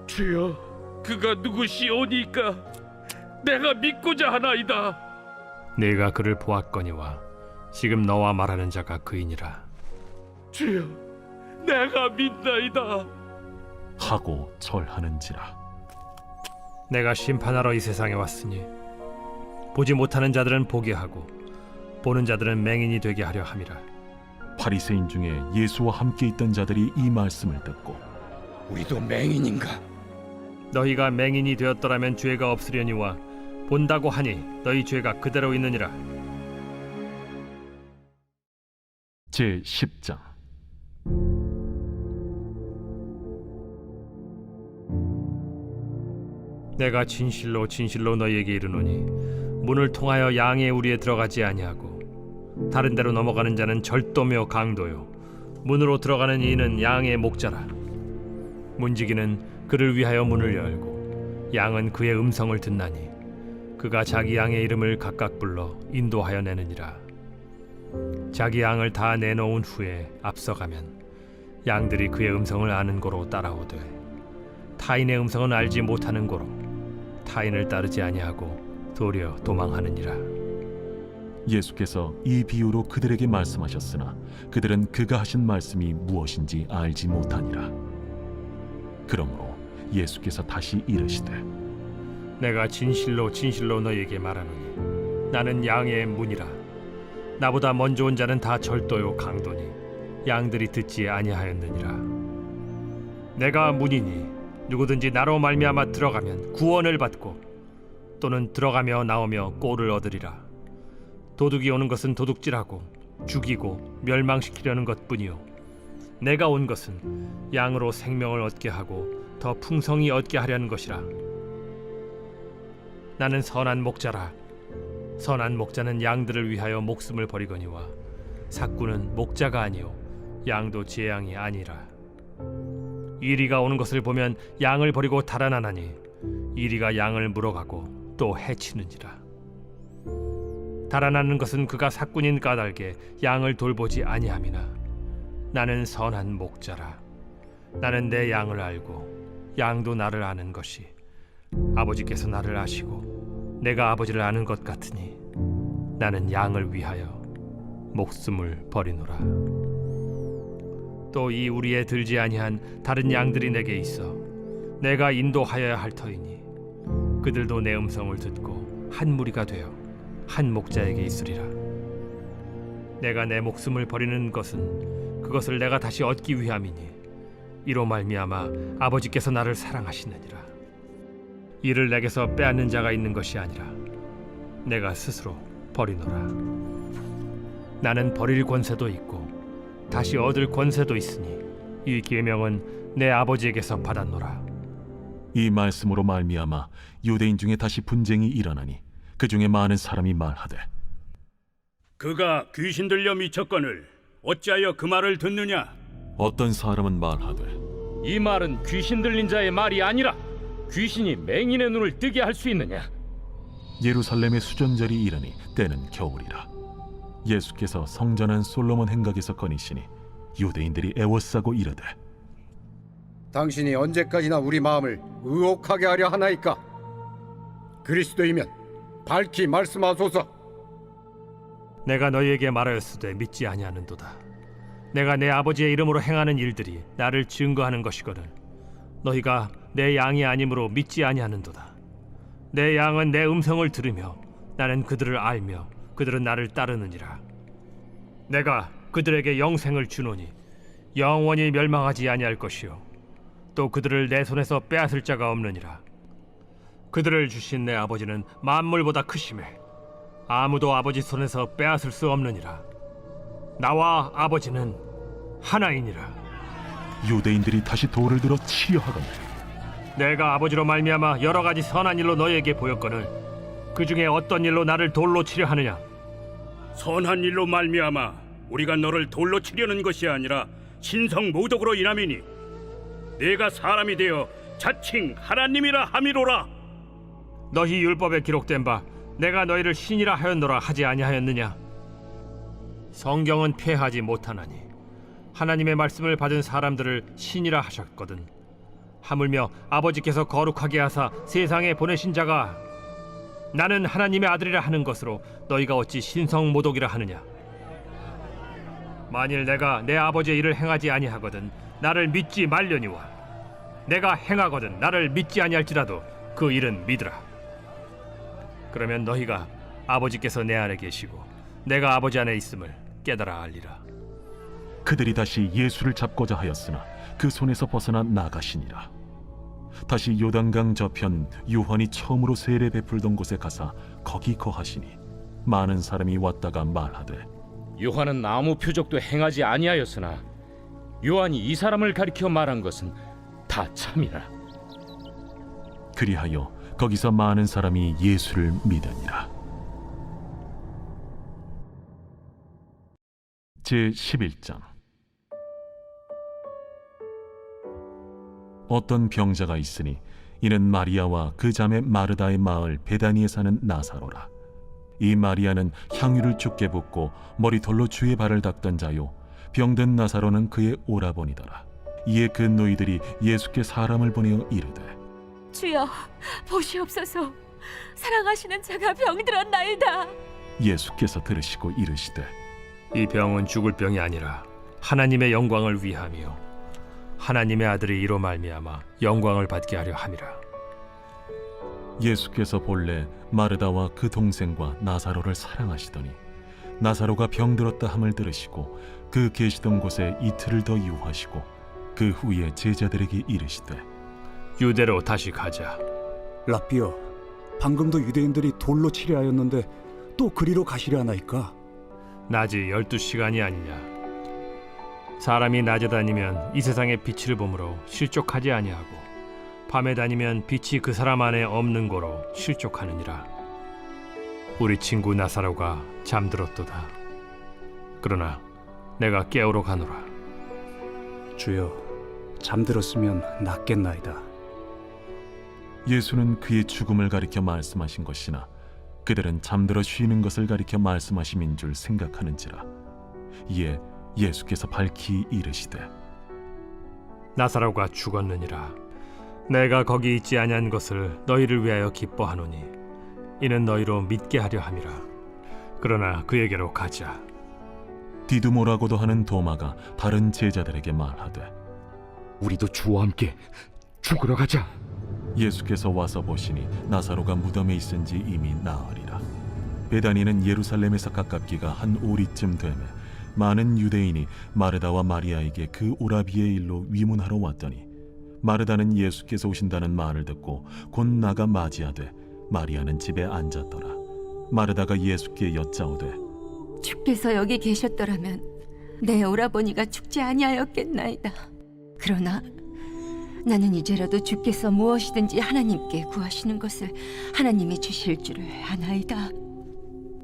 주여, 그가 누구시오니까 내가 믿고자 하나이다. 내가 그를 보았거니와 지금 너와 말하는 자가 그이니라. 주여, 내가 믿나이다. 하고 절하는지라. 내가 심판하러 이 세상에 왔으니 보지 못하는 자들은 보게 하고 보는 자들은 맹인이 되게 하려 함이라. 바리새인 중에 예수와 함께 있던 자들이 이 말씀을 듣고 우리도 맹인인가? 너희가 맹인이 되었더라면 죄가 없으려니와 본다고 하니 너희 죄가 그대로 있느니라. 제10장 내가 진실로 진실로 너희에게 이르노니 문을 통하여 양의 우리에 들어가지 아니하고 다른 데로 넘어가는 자는 절도며 강도요 문으로 들어가는 이는 양의 목자라. 문지기는 그를 위하여 문을 열고 양은 그의 음성을 듣나니 그가 자기 양의 이름을 각각 불러 인도하여 내느니라. 자기 양을 다 내놓은 후에 앞서가면 양들이 그의 음성을 아는 고로 따라오되 타인의 음성은 알지 못하는 고로 타인을 따르지 아니하고 도리어 도망하느니라. 예수께서 이 비유로 그들에게 말씀하셨으나 그들은 그가 하신 말씀이 무엇인지 알지 못하니라. 그러므로 예수께서 다시 이르시되 내가 진실로 진실로 너희에게 말하노니 나는 양의 문이라. 나보다 먼저 온 자는 다 절도요 강도니 양들이 듣지 아니하였느니라. 내가 문이니 누구든지 나로 말미암아 들어가면 구원을 받고 또는 들어가며 나오며 꼴을 얻으리라. 도둑이 오는 것은 도둑질하고 죽이고 멸망시키려는 것뿐이요 내가 온 것은 양으로 생명을 얻게 하고 더 풍성히 얻게 하려는 것이라. 나는 선한 목자라. 선한 목자는 양들을 위하여 목숨을 버리거니와 삭구는 목자가 아니요 양도 제 양이 아니라. 이리가 오는 것을 보면 양을 버리고 달아나나니 이리가 양을 물어가고 또 해치느니라. 달아나는 것은 그가 삭군인 까닭에 양을 돌보지 아니함이나 나는 선한 목자라. 나는 내 양을 알고 양도 나를 아는 것이 아버지께서 나를 아시고 내가 아버지를 아는 것 같으니 나는 양을 위하여 목숨을 버리노라. 또 이 우리에 들지 아니한 다른 양들이 내게 있어 내가 인도하여야 할 터이니 그들도 내 음성을 듣고 한 무리가 되어 한 목자에게 있으리라. 내가 내 목숨을 버리는 것은 그것을 내가 다시 얻기 위함이니 이로 말미암아 아버지께서 나를 사랑하시느니라. 이를 내게서 빼앗는 자가 있는 것이 아니라 내가 스스로 버리노라. 나는 버릴 권세도 있고 다시 얻을 권세도 있으니 이 계명은 내 아버지에게서 받았노라. 이 말씀으로 말미암아 유대인 중에 다시 분쟁이 일어나니 그 중에 많은 사람이 말하되 그가 귀신 들려 미쳤거늘 어찌하여 그 말을 듣느냐? 어떤 사람은 말하되 이 말은 귀신 들린 자의 말이 아니라 귀신이 맹인의 눈을 뜨게 할 수 있느냐? 예루살렘의 수전절이 이르니 때는 겨울이라. 예수께서 성전한 솔로몬 행각에서 거니시니 유대인들이 애워싸고 이르되 당신이 언제까지나 우리 마음을 의혹하게 하려 하나이까? 그리스도이면 밝히 말씀하소서. 내가 너희에게 말하였으되 믿지 아니하는도다. 내가 내 아버지의 이름으로 행하는 일들이 나를 증거하는 것이거든 너희가 내 양이 아니므로 믿지 아니하는도다. 내 양은 내 음성을 들으며 나는 그들을 알며 그들은 나를 따르느니라. 내가 그들에게 영생을 주노니 영원히 멸망하지 아니할 것이요 또 그들을 내 손에서 빼앗을 자가 없느니라. 그들을 주신 내 아버지는 만물보다 크심에 아무도 아버지 손에서 빼앗을 수 없느니라. 나와 아버지는 하나이니라. 유대인들이 다시 돌을 들어 치려 하거늘 내가 아버지로 말미암아 여러 가지 선한 일로 너희에게 보였거늘 그 중에 어떤 일로 나를 돌로 치려 하느냐? 선한 일로 말미암아 우리가 너를 돌로 치려는 것이 아니라 신성 모독으로 인함이니 내가 사람이 되어 자칭 하나님이라 함이로라. 너희 율법에 기록된 바 내가 너희를 신이라 하였노라 하지 아니하였느냐? 성경은 폐하지 못하나니 하나님의 말씀을 받은 사람들을 신이라 하셨거든 하물며 아버지께서 거룩하게 하사 세상에 보내신 자가 나는 하나님의 아들이라 하는 것으로 너희가 어찌 신성모독이라 하느냐? 만일 내가 내 아버지의 일을 행하지 아니하거든 나를 믿지 말려니와 내가 행하거든 나를 믿지 아니할지라도 그 일은 믿으라. 그러면 너희가 아버지께서 내 안에 계시고 내가 아버지 안에 있음을 깨달아 알리라. 그들이 다시 예수를 잡고자 하였으나 그 손에서 벗어나 나가시니라. 다시 요단강 저편 요한이 처음으로 세례 베풀던 곳에 가사 거기 거하시니 많은 사람이 왔다가 말하되 요한은 아무 표적도 행하지 아니하였으나 요한이 이 사람을 가리켜 말한 것은 다 참이라. 그리하여 거기서 많은 사람이 예수를 믿으니라. 제11장. 어떤 병자가 있으니 이는 마리아와 그 자매 마르다의 마을 베다니에 사는 나사로라. 이 마리아는 향유를 죽게 붓고 머리털로 주의 발을 닦던 자요 병든 나사로는 그의 오라버니더라. 이에 그 노이들이 예수께 사람을 보내어 이르되 주여 보시옵소서 사랑하시는 자가 병들었나이다. 예수께서 들으시고 이르시되 이 병은 죽을 병이 아니라 하나님의 영광을 위함이요 하나님의 아들이 이로 말미암아 영광을 받게 하려 함이라. 예수께서 본래 마르다와 그 동생과 나사로를 사랑하시더니 나사로가 병들었다 함을 들으시고 그 계시던 곳에 이틀을 더 유하시고 그 후에 제자들에게 이르시되 유대로 다시 가자. 라삐여, 방금도 유대인들이 돌로 치려 하였는데 또 그리로 가시려 하나이까? 낮이 12시간이 아니냐? 사람이 낮에 다니면 이 세상의 빛을 보므로 실족하지 아니하고 밤에 다니면 빛이 그 사람 안에 없는 고로 실족하느니라. 우리 친구 나사로가 잠들었도다. 그러나 내가 깨우러 가노라. 주여, 잠들었으면 낫겠나이다. 예수는 그의 죽음을 가리켜 말씀하신 것이나 그들은 잠들어 쉬는 것을 가리켜 말씀하심인 줄 생각하는지라. 이에 예수께서 밝히 이르시되 나사로가 죽었느니라. 내가 거기 있지 아니한 것을 너희를 위하여 기뻐하노니 이는 너희로 믿게 하려 함이라. 그러나 그에게로 가자. 디두모라고도 하는 도마가 다른 제자들에게 말하되 우리도 주와 함께 죽으러 가자. 예수께서 와서 보시니 나사로가 무덤에 있은지 이미 나으리라. 베다니는 예루살렘에서 가깝기가 한 오리쯤 되매 많은 유대인이 마르다와 마리아에게 그 오라비의 일로 위문하러 왔더니 마르다는 예수께서 오신다는 말을 듣고 곧 나가 맞이하되 마리아는 집에 앉았더라. 마르다가 예수께 여짜오되 주께서 여기 계셨더라면 내 오라버니가 죽지 아니하였겠나이다. 그러나 나는 이제라도 주께서 무엇이든지 하나님께 구하시는 것을 하나님이 주실 줄을 아나이다.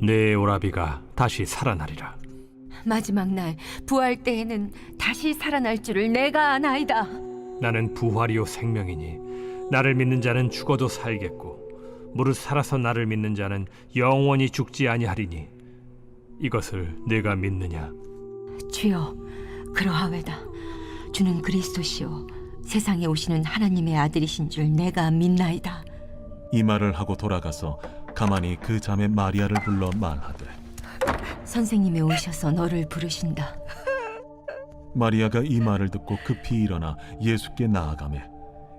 내 오라비가 다시 살아나리라. 마지막 날 부활 때에는 다시 살아날 줄을 내가 아나이다. 나는 부활이요 생명이니 나를 믿는 자는 죽어도 살겠고 무릇 살아서 나를 믿는 자는 영원히 죽지 아니하리니 이것을 내가 믿느냐? 주여, 그러하외다. 주는 그리스도시요 세상에 오시는 하나님의 아들이신 줄 내가 믿나이다. 이 말을 하고 돌아가서 가만히 그 자매 마리아를 불러 말하되 선생님이 오셔서 너를 부르신다. 마리아가 이 말을 듣고 급히 일어나 예수께 나아가매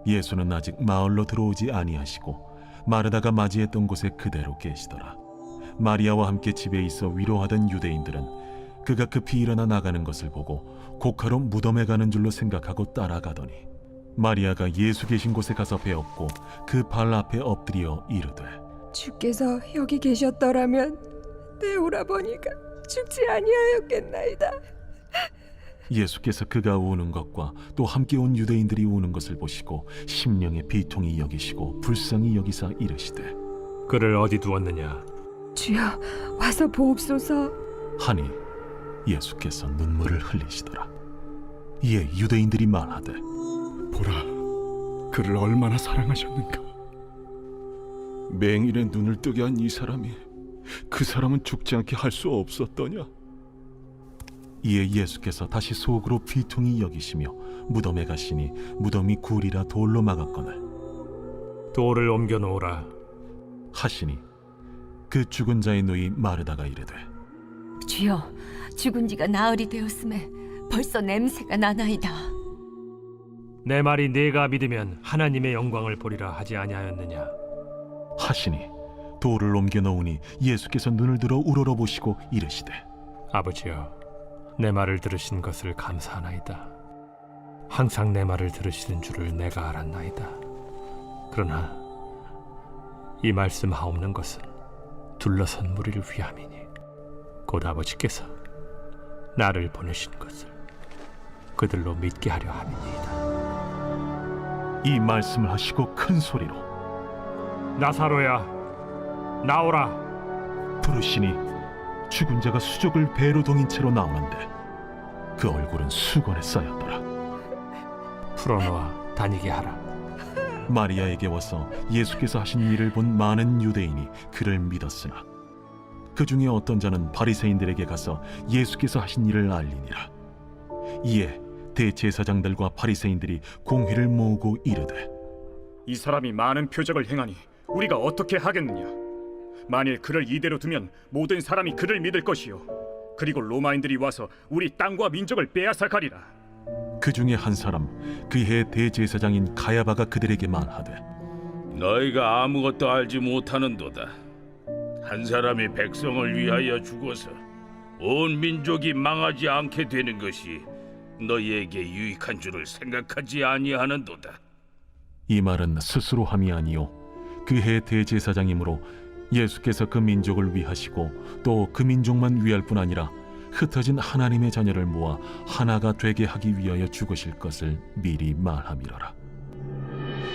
예수는 아직 마을로 들어오지 아니하시고 마르다가 맞이했던 곳에 그대로 계시더라. 마리아와 함께 집에 있어 위로하던 유대인들은 그가 급히 일어나 나가는 것을 보고 곡하러 무덤에 가는 줄로 생각하고 따라가더니 마리아가 예수 계신 곳에 가서 배웠고 그 발 앞에 엎드려 이르되 주께서 여기 계셨더라면 내 오라버니가 죽지 아니하였겠나이다. 예수께서 그가 우는 것과 또 함께 온 유대인들이 우는 것을 보시고 심령의 비통이 여기시고 불쌍히 여기사 이르시되 그를 어디 두었느냐? 주여, 와서 보옵소서. 하니 예수께서 눈물을 흘리시더라. 이에 유대인들이 말하되 보라, 그를 얼마나 사랑하셨는가. 맹인의 눈을 뜨게 한 이 사람이 그 사람은 죽지 않게 할 수 없었더냐. 이에 예수께서 다시 속으로 비통히 여기시며 무덤에 가시니 무덤이 굴이라 돌로 막았거늘 돌을 옮겨 놓으라 하시니 그 죽은 자의 누이 마르다가 이르되 주여, 죽은 지가 나흘이 되었음에 벌써 냄새가 나나이다. 내 말이 네가 믿으면 하나님의 영광을 보리라 하지 아니하였느냐? 하시니 돌을 옮겨 놓으니 예수께서 눈을 들어 우러러보시고 이르시되 아버지여, 내 말을 들으신 것을 감사하나이다. 항상 내 말을 들으시는 줄을 내가 알았나이다. 그러나 이 말씀하옵는 것은 둘러선 무리를 위함이니 곧 아버지께서 나를 보내신 것을 그들로 믿게 하려 함이니이다. 이 말씀을 하시고 큰 소리로 나사로야, 나오라 부르시니 죽은 자가 수족을 배로 동인 채로 나오는데 그 얼굴은 수건에 쌓였더라. 풀어놓아 다니게 하라. 마리아에게 와서 예수께서 하신 일을 본 많은 유대인이 그를 믿었으나 그 중에 어떤 자는 바리새인들에게 가서 예수께서 하신 일을 알리니라. 이에 대제사장들과 바리새인들이 공회를 모으고 이르되 이 사람이 많은 표적을 행하니 우리가 어떻게 하겠느냐? 만일 그를 이대로 두면 모든 사람이 그를 믿을 것이요 그리고 로마인들이 와서 우리 땅과 민족을 빼앗아 가리라. 그 중에 한 사람 그 해 대제사장인 가야바가 그들에게 말하되 너희가 아무것도 알지 못하는도다. 한 사람이 백성을 위하여 죽어서 온 민족이 망하지 않게 되는 것이 너희에게 유익한 줄을 생각하지 아니하는도다. 이 말은 스스로 함이 아니요 그 해 대제사장이므로 예수께서 그 민족을 위하시고 또 그 민족만 위할 뿐 아니라 흩어진 하나님의 자녀를 모아 하나가 되게 하기 위하여 죽으실 것을 미리 말함이로라.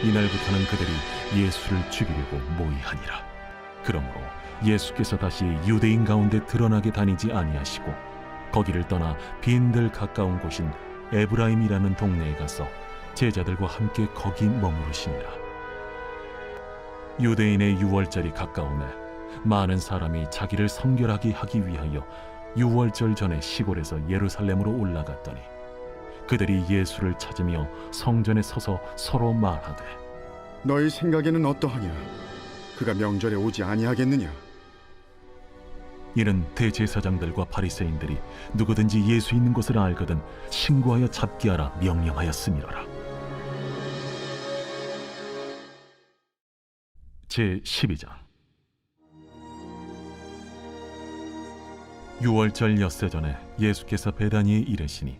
이날부터는 그들이 예수를 죽이려고 모의하니라. 그러므로 예수께서 다시 유대인 가운데 드러나게 다니지 아니하시고 거기를 떠나 빈들 가까운 곳인 에브라임이라는 동네에 가서 제자들과 함께 거기 머무르시니라. 유대인의 유월절이 가까우매 많은 사람이 자기를 성결하게 하기 위하여 유월절 전에 시골에서 예루살렘으로 올라갔더니 그들이 예수를 찾으며 성전에 서서 서로 말하되 너희 생각에는 어떠하냐? 그가 명절에 오지 아니하겠느냐? 이는 대제사장들과 바리새인들이 누구든지 예수 있는 것을 알거든 신고하여 잡게 하라 명령하였음이로라. 제12장. 유월절 엿새 전에 예수께서 베다니에 이르시니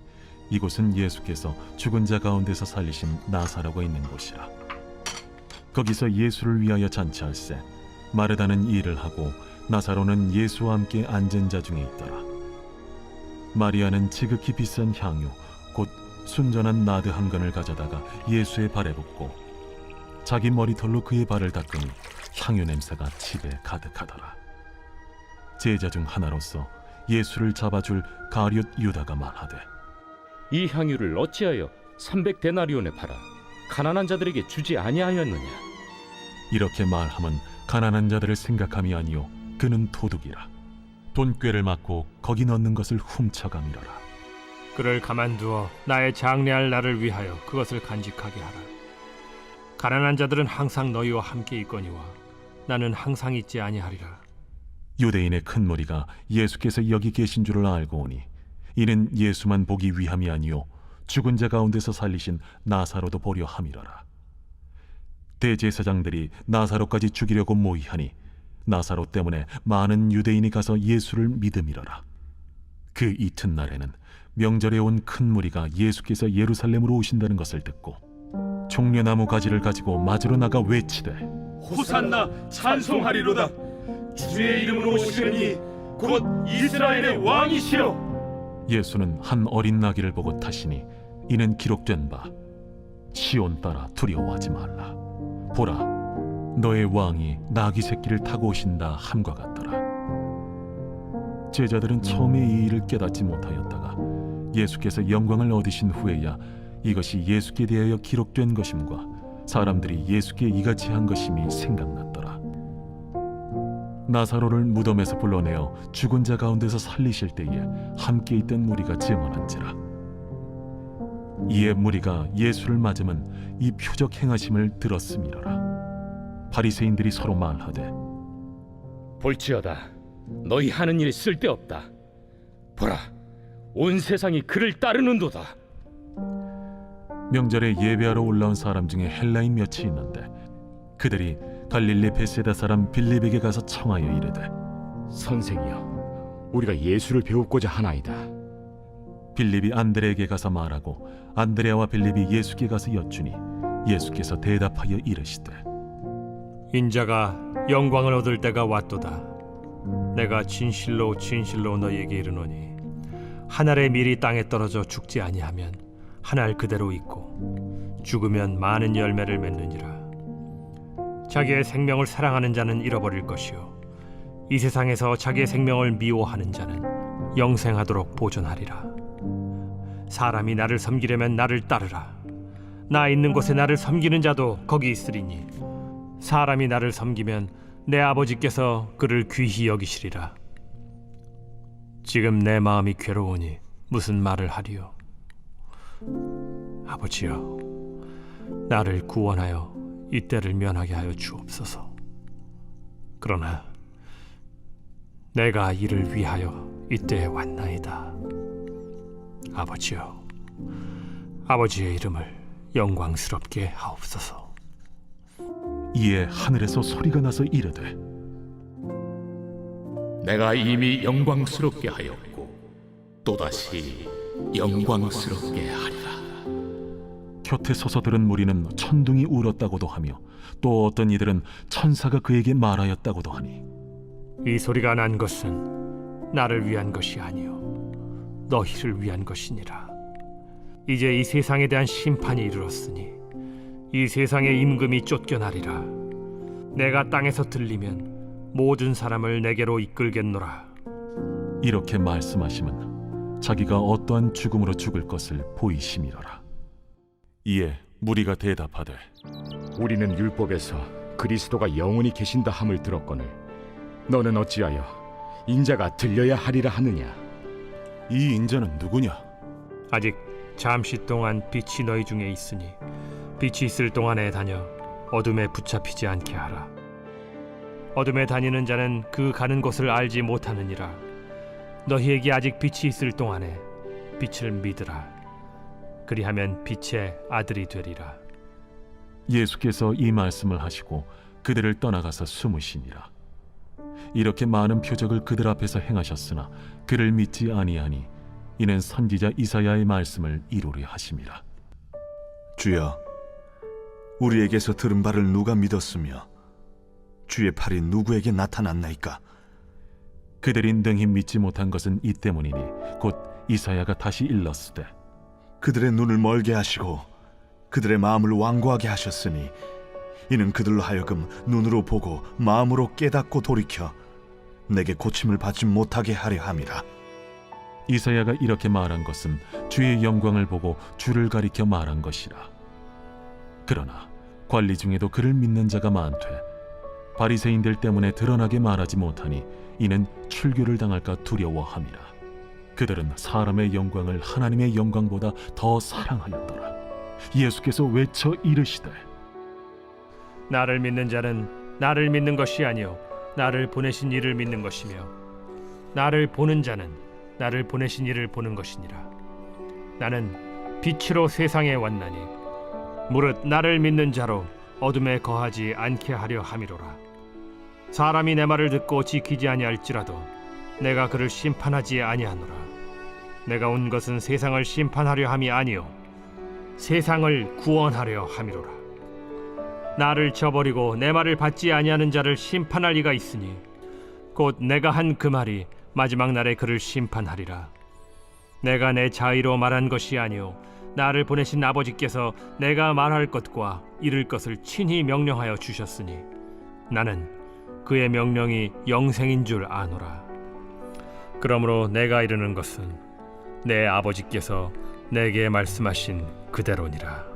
이곳은 예수께서 죽은 자 가운데서 살리신 나사로가 있는 곳이라. 거기서 예수를 위하여 잔치할세 마르다는 일을 하고 나사로는 예수와 함께 앉은 자 중에 있더라. 마리아는 지극히 비싼 향유 곧 순전한 나드 한 근을 가져다가 예수의 발에 붓고 자기 머리털로 그의 발을 닦으니 향유 냄새가 집에 가득하더라. 제자 중 하나로서 예수를 잡아줄 가룟 유다가 말하되 이 향유를 어찌하여 300데나리온에 팔아 가난한 자들에게 주지 아니하였느냐? 이렇게 말함은 가난한 자들을 생각함이 아니요 그는 도둑이라. 돈꾀를 맞고 거기 넣는 것을 훔쳐가미러라. 그를 가만두어 나의 장래할 날을 위하여 그것을 간직하게 하라. 가난한 자들은 항상 너희와 함께 있거니와 나는 항상 있지 아니하리라. 유대인의 큰 무리가 예수께서 여기 계신 줄을 알고 오니 이는 예수만 보기 위함이 아니요 죽은 자 가운데서 살리신 나사로도 보려 함이라라. 대제사장들이 나사로까지 죽이려고 모의하니 나사로 때문에 많은 유대인이 가서 예수를 믿음이러라. 그 이튿날에는 명절에 온 큰 무리가 예수께서 예루살렘으로 오신다는 것을 듣고 종려나무 가지를 가지고 맞으러 나가 외치되 호산나 찬송하리로다. 주의 이름으로 오시니 곧 이스라엘의 왕이시여. 예수는 한 어린 나귀를 보고 타시니 이는 기록된 바 시온 딸아 두려워하지 말라. 보라 너의 왕이 나귀 새끼를 타고 오신다 함과 같더라. 제자들은 처음에 이 일을 깨닫지 못하였다가 예수께서 영광을 얻으신 후에야 이것이 예수께 대하여 기록된 것임과 사람들이 예수께 이같이 한 것임이 생각났더라. 나사로를 무덤에서 불러내어 죽은 자 가운데서 살리실 때에 함께 있던 무리가 증언한지라. 이에 무리가 예수를 맞으면 이 표적 행하심을 들었음이로라. 바리새인들이 서로 말하되 볼지어다 너희 하는 일이 쓸데없다. 보라 온 세상이 그를 따르는도다. 명절에 예배하러 올라온 사람 중에 헬라인 몇이 있는데 그들이 갈릴리 베세다 사람 빌립에게 가서 청하여 이르되 선생이여 우리가 예수를 배우고자 하나이다. 빌립이 안드레에게 가서 말하고 안드레와 빌립이 예수께 가서 여쭈니 예수께서 대답하여 이르시되 인자가 영광을 얻을 때가 왔도다. 내가 진실로 진실로 너희에게 이르노니 한 알의 밀이 땅에 떨어져 죽지 아니하면 한 알 그대로 있고 죽으면 많은 열매를 맺느니라. 자기의 생명을 사랑하는 자는 잃어버릴 것이요 이 세상에서 자기의 생명을 미워하는 자는 영생하도록 보존하리라. 사람이 나를 섬기려면 나를 따르라. 나 있는 곳에 나를 섬기는 자도 거기 있으리니 사람이 나를 섬기면 내 아버지께서 그를 귀히 여기시리라. 지금 내 마음이 괴로우니 무슨 말을 하리요? 아버지여, 나를 구원하여 이때를 면하게 하여 주옵소서. 그러나 내가 이를 위하여 이때에 왔나이다. 아버지여, 아버지의 이름을 영광스럽게 하옵소서. 이에 하늘에서 소리가 나서 이르되 내가 이미 영광스럽게 하였고 또다시 영광스럽게 하리라. 곁에 서서 들은 무리는 천둥이 울었다고도 하며 또 어떤 이들은 천사가 그에게 말하였다고도 하니 이 소리가 난 것은 나를 위한 것이 아니요 너희를 위한 것이니라. 이제 이 세상에 대한 심판이 이르렀으니 이 세상의 임금이 쫓겨나리라. 내가 땅에서 들리면 모든 사람을 내게로 이끌겠노라. 이렇게 말씀하시면 자기가 어떠한 죽음으로 죽을 것을 보이심이로라. 이에 무리가 대답하되 우리는 율법에서 그리스도가 영원히 계신다 함을 들었거늘 너는 어찌하여 인자가 들려야 하리라 하느냐? 이 인자는 누구냐? 아직 잠시 동안 빛이 너희 중에 있으니 빛이 있을 동안에 다녀 어둠에 붙잡히지 않게 하라. 어둠에 다니는 자는 그 가는 곳을 알지 못하느니라. 너희에게 아직 빛이 있을 동안에 빛을 믿으라. 그리하면 빛의 아들이 되리라. 예수께서 이 말씀을 하시고 그들을 떠나가서 숨으시니라. 이렇게 많은 표적을 그들 앞에서 행하셨으나 그를 믿지 아니하니 이는 선지자 이사야의 말씀을 이루려 하심이라. 주여, 우리에게서 들은 바를 누가 믿었으며 주의 팔이 누구에게 나타났나이까? 그들이 능히 믿지 못한 것은 이 때문이니 곧 이사야가 다시 일렀으되 그들의 눈을 멀게 하시고 그들의 마음을 완고하게 하셨으니 이는 그들로 하여금 눈으로 보고 마음으로 깨닫고 돌이켜 내게 고침을 받지 못하게 하려 함이라. 이사야가 이렇게 말한 것은 주의 영광을 보고 주를 가리켜 말한 것이라. 그러나 관리 중에도 그를 믿는 자가 많되 바리새인들 때문에 드러나게 말하지 못하니 이는 출교를 당할까 두려워함이라. 그들은 사람의 영광을 하나님의 영광보다 더 사랑하였더라. 예수께서 외쳐 이르시되 나를 믿는 자는 나를 믿는 것이 아니요 나를 보내신 이를 믿는 것이며 나를 보는 자는 나를 보내신 이를 보는 것이니라. 나는 빛으로 세상에 왔나니 무릇 나를 믿는 자로 어둠에 거하지 않게 하려 함이로라. 사람이 내 말을 듣고 지키지 아니할지라도 내가 그를 심판하지 아니하노라. 내가 온 것은 세상을 심판하려 함이 아니요 세상을 구원하려 함이로라. 나를 저버리고 내 말을 받지 아니하는 자를 심판할 이가 있으니 곧 내가 한 그 말이 마지막 날에 그를 심판하리라. 내가 내 자의로 말한 것이 아니요 나를 보내신 아버지께서 내가 말할 것과 이룰 것을 친히 명령하여 주셨으니 나는 그의 명령이 영생인 줄 아노라. 그러므로 내가 이르는 것은 내 아버지께서 내게 말씀하신 그대로니라.